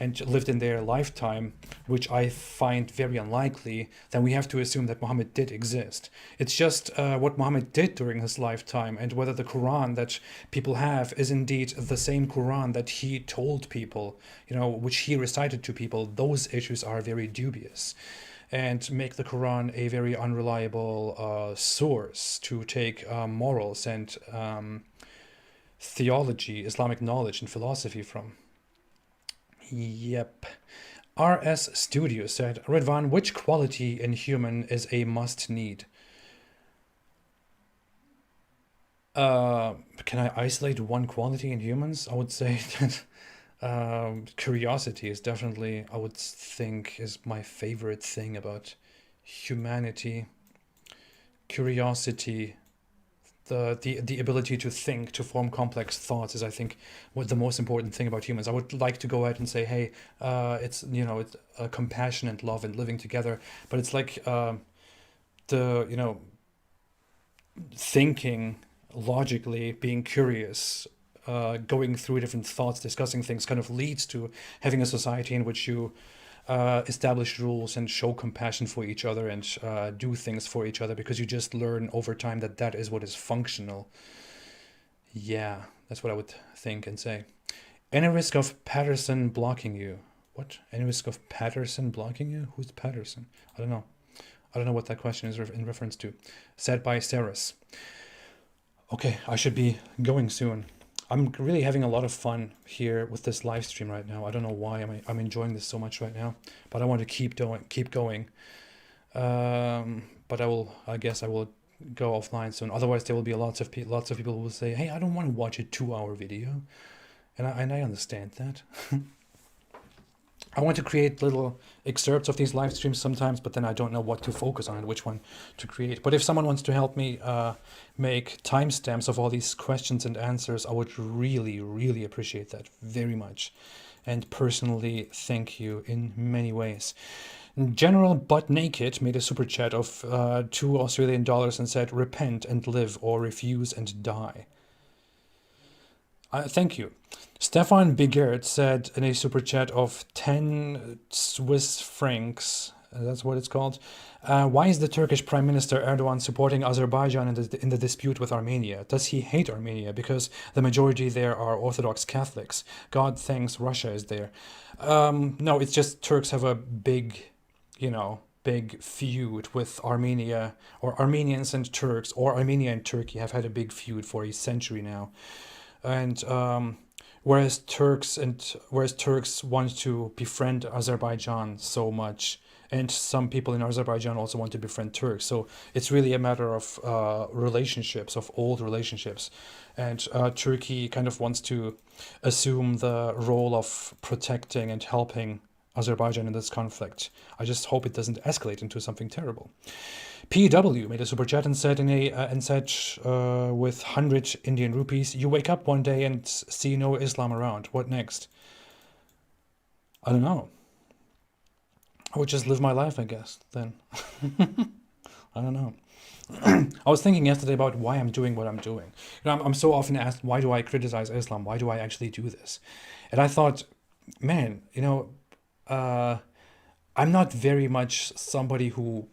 and lived in their lifetime, which I find very unlikely, then we have to assume that Muhammad did exist. It's just what Muhammad did during his lifetime, and whether the Quran that people have is indeed the same Quran that he told people, which he recited to people. Those issues are very dubious and make the Quran a very unreliable source to take morals and theology, Islamic knowledge and philosophy from. Yep. RS Studio said, Redvan, which quality in human is a must need? Can I isolate one quality in humans? I would say that curiosity is definitely, I would think, is my favorite thing about humanity. Curiosity, the ability to think, to form complex thoughts is, I think, what the most important thing about humans. I would like to go out and say, hey, it's compassion and love and living together, but it's like thinking logically, being curious, going through different thoughts, discussing things, kind of leads to having a society in which you establish rules and show compassion for each other and do things for each other, because you just learn over time that is what is functional. Yeah, that's what I would think and say. Any risk of Patterson blocking you? What? Any risk of Patterson blocking you? Who's Patterson? I don't know. I don't know what that question is in reference to. Said by Saris. Okay, I should be going soon. I'm really having a lot of fun here with this live stream right now. I don't know why I'm enjoying this so much right now, but I want to keep going. But I guess I will go offline soon. Otherwise, there will be lots of people who will say, "Hey, I don't want to watch a 2-hour video," and I understand that. I want to create little excerpts of these live streams sometimes, but then I don't know what to focus on and which one to create. But if someone wants to help me make timestamps of all these questions and answers, I would really, really appreciate that very much. And personally, thank you in many ways. General Butt Naked made a super chat of $2 and said, repent and live or refuse and die. Thank you. Stefan Bigert said in a super chat of 10 Swiss francs, that's what it's called. Why is the Turkish Prime Minister Erdogan supporting Azerbaijan in the dispute with Armenia? Does he hate Armenia because the majority there are Orthodox Catholics? God thanks Russia is there. No, it's just Turks have a big feud with Armenia, or Armenians and Turks, or Armenia and Turkey have had a big feud for a century now. And whereas Turks want to befriend Azerbaijan so much, And some people in Azerbaijan also want to befriend Turks. So it's really a matter of relationships, of old relationships. And Turkey kind of wants to assume the role of protecting and helping Azerbaijan in this conflict. I just hope it doesn't escalate into something terrible. PW made a super chat and said with 100 Indian rupees, you wake up one day and see no Islam around. What next? I don't know. I would just live my life, I guess, then. I don't know. I was thinking yesterday about why I'm doing what I'm doing. I'm so often asked, why do I criticize Islam? Why do I actually do this? And I thought, man, I'm not very much somebody who,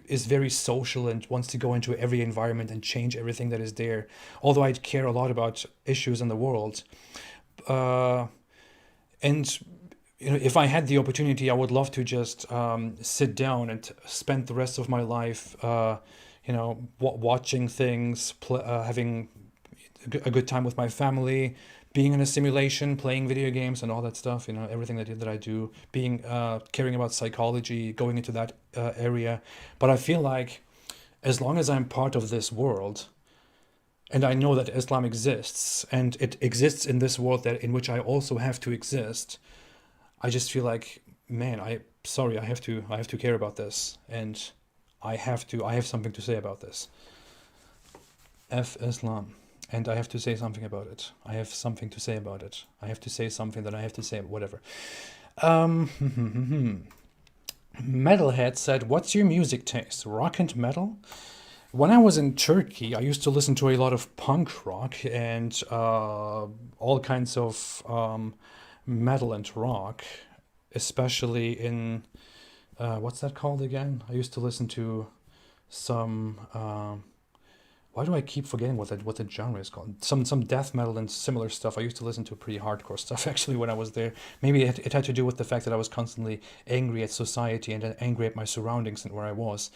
is very social and wants to go into every environment and change everything that is there. Although I care a lot about issues in the world. And if I had the opportunity, I would love to just sit down and spend the rest of my life, watching things, having a good time with my family, being in a simulation, playing video games and all that stuff. Everything that I do, caring about psychology, going into that area. But I feel like as long as I'm part of this world, and I know that Islam exists, and it exists in this world in which I also have to exist, I just feel like, man, I have to care about this, and I have something to say about this. F Islam, and I have to say something about it. I have something to say about it. I have to say something that I have to say, whatever. Metalhead said, "What's your music taste? Rock and metal?" When I was in Turkey, I used to listen to a lot of punk rock and all kinds of metal and rock, especially in what's that called again? I used to listen to some why do I keep forgetting what the genre is called? Some death metal and similar stuff. I used to listen to pretty hardcore stuff actually when I was there. Maybe it had to do with the fact that I was constantly angry at society and angry at my surroundings and where I was.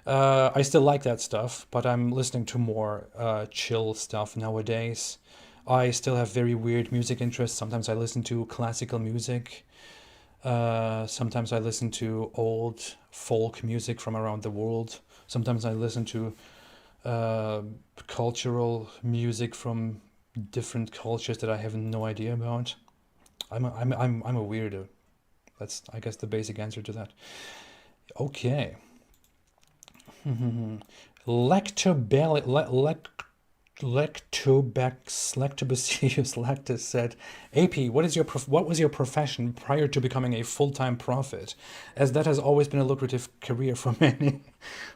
I still like that stuff, but I'm listening to more chill stuff nowadays. I still have very weird music interests. Sometimes I listen to classical music. Sometimes I listen to old folk music from around the world. Sometimes I listen to cultural music from different cultures that I have no idea about. I'm a weirdo. That's, I guess, the basic answer to that. Okay. Lactobacillus lactis said, AP, what was your profession prior to becoming a full-time prophet, as that has always been a lucrative career for many?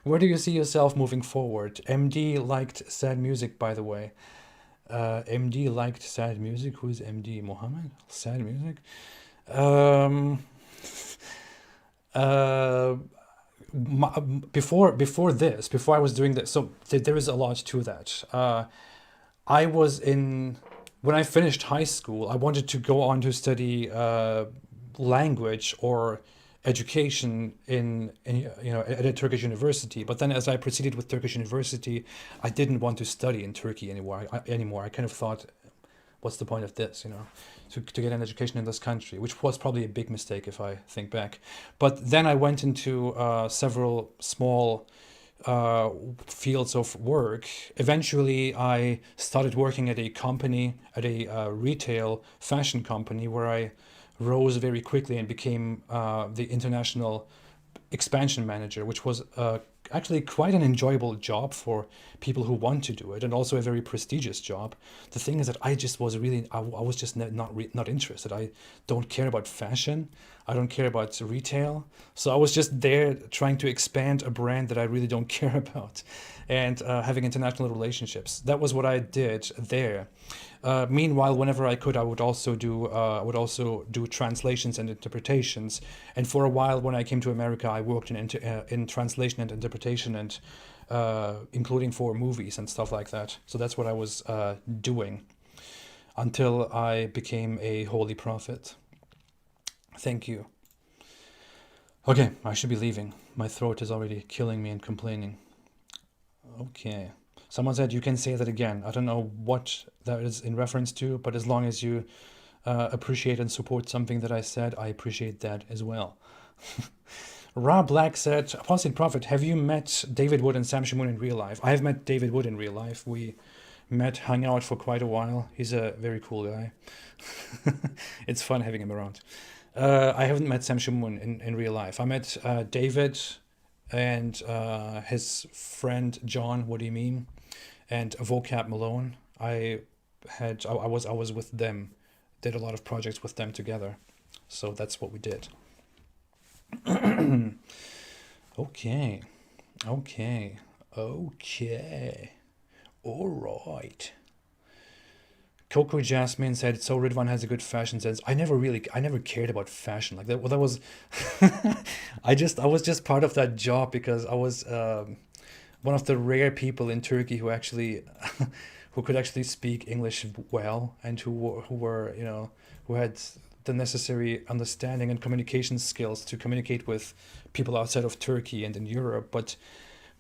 Where do you see yourself moving forward? MD liked sad music, by the way. MD liked sad music. Who is MD? Mohammed? Sad music? Before I was doing this, so there is a lot to that. When I finished high school, I wanted to go on to study language or education at a Turkish university. But then as I proceeded with Turkish university, I didn't want to study in Turkey anymore. I kind of thought, what's the point of this, to get an education in this country, which was probably a big mistake if I think back. But then I went into several small fields of work. Eventually, I started working at a company, at a retail fashion company, where I rose very quickly and became the international expansion manager, which was actually quite an enjoyable job for people who want to do it, and also a very prestigious job. The thing is that I just was really, I was just not interested. I don't care about fashion. I don't care about retail. So I was just there trying to expand a brand that I really don't care about, and having international relationships. That was what I did there. Meanwhile, whenever I could, I would also do translations and interpretations. And for a while, when I came to America, I worked in translation and interpretation, and including for movies and stuff like that. So that's what I was doing until I became a holy prophet. Thank you. Okay, I should be leaving. My throat is already killing me and complaining. Okay. Someone said you can say that again. I don't know what that is in reference to, but as long as you appreciate and support something that I said, I appreciate that as well. Rob Black said, Apostate Prophet, have you met David Wood and Sam Shamoon in real life? I have met David Wood in real life. We met, hung out for quite a while. He's a very cool guy. It's fun having him around. I haven't met Sam Shamoon in real life. I met David and his friend John, what do you mean? And Vocab Malone. I was with them, did a lot of projects with them together. So that's what we did. Okay. All right. Coco Jasmine said, so Ridwan has a good fashion sense. I never cared about fashion like that. Well, that was, I was just part of that job because I was one of the rare people in Turkey who actually, who could actually speak English well and who were, who had the necessary understanding and communication skills to communicate with people outside of Turkey and in Europe. But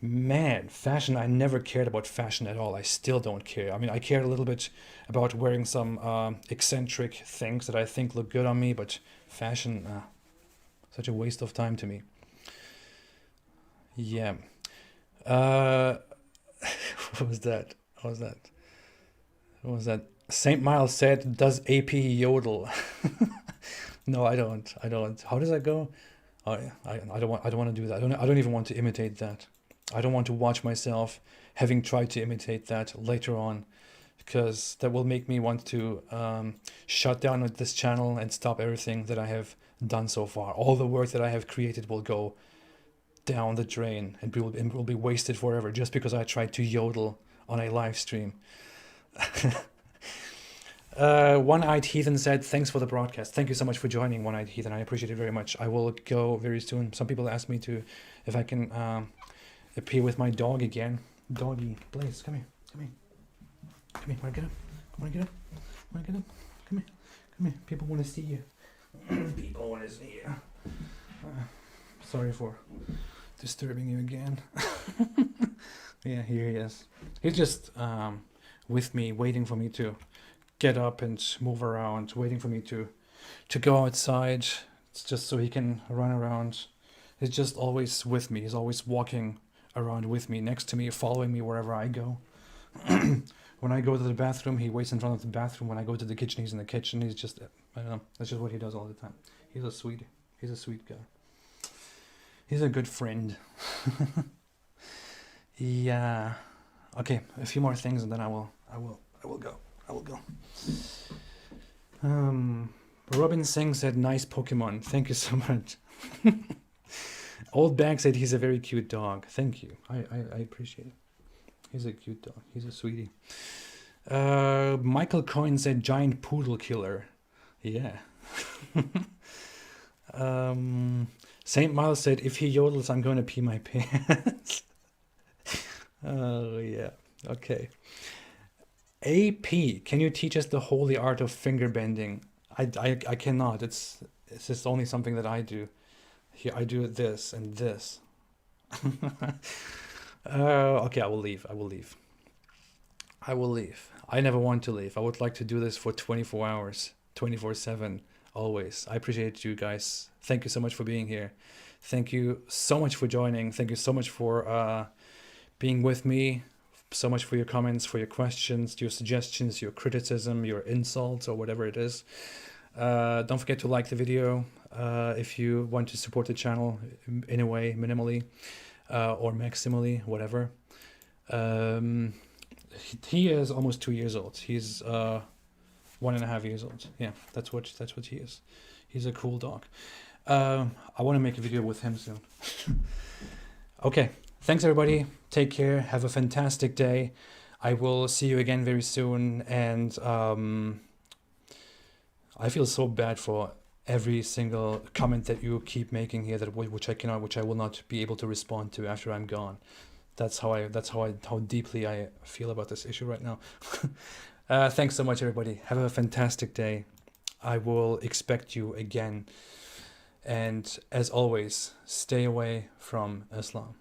man, fashion, I never cared about fashion at all. I still don't care. I mean, I cared a little bit about wearing some eccentric things that I think look good on me, but fashion, such a waste of time to me. Yeah. What was that? St. Miles said, does AP yodel? No, I don't. How does that go? I don't want to do that. I don't even want to imitate that. I don't want to watch myself having tried to imitate that later on, because that will make me want to shut down this channel and stop everything that I have done so far. All the work that I have created will go down the drain and will be wasted forever just because I tried to yodel on a live stream. One-Eyed Heathen said, thanks for the broadcast. Thank you so much for joining, One-Eyed Heathen. I appreciate it very much. I will go very soon. Some people asked me if I can appear with my dog again. Doggy, Blaze, come here. Wanna get up? Come here. People want to see you. Sorry for disturbing you again. Yeah, here he is. He's just with me, waiting for me to get up and move around, waiting for me to go outside. It's just so he can run around. He's just always with me. He's always walking around with me, next to me, following me wherever I go. When I go to the bathroom, he waits in front of the bathroom. When I go to the kitchen, he's in the kitchen. He's just, I don't know, that's just what he does all the time. He's a sweet guy. He's a good friend. Yeah. Okay, a few more things and then I will go. Robin Singh said, nice Pokemon. Thank you so much. Old Bag said he's a very cute dog. Thank you. I appreciate it. He's a cute dog. He's a sweetie. Michael Coyne said giant poodle killer. Yeah. St. Miles said, if he yodels, I'm going to pee my pants. Oh, yeah. Okay. AP, can you teach us the holy art of finger bending? I cannot. It's just only something that I do. Here, I do this and this. Okay, I will leave. I never want to leave. I would like to do this for 24 hours, 24/7, always. I appreciate you guys. Thank you so much for being here. Thank you so much for joining. Thank you so much for being with me. So much for your comments, for your questions, your suggestions, your criticism, your insults, or whatever it is. Don't forget to like the video if you want to support the channel in a way, minimally or maximally, whatever. He is almost 2 years old. He's 1.5 years old. Yeah, that's what he is. He's a cool dog. I want to make a video with him soon. Okay, thanks everybody. Take care. Have a fantastic day. I will see you again very soon. And I feel so bad for every single comment that you keep making here, which I will not be able to respond to after I'm gone. That's how deeply I feel about this issue right now. Thanks so much, everybody. Have a fantastic day. I will expect you again. And as always, stay away from Islam.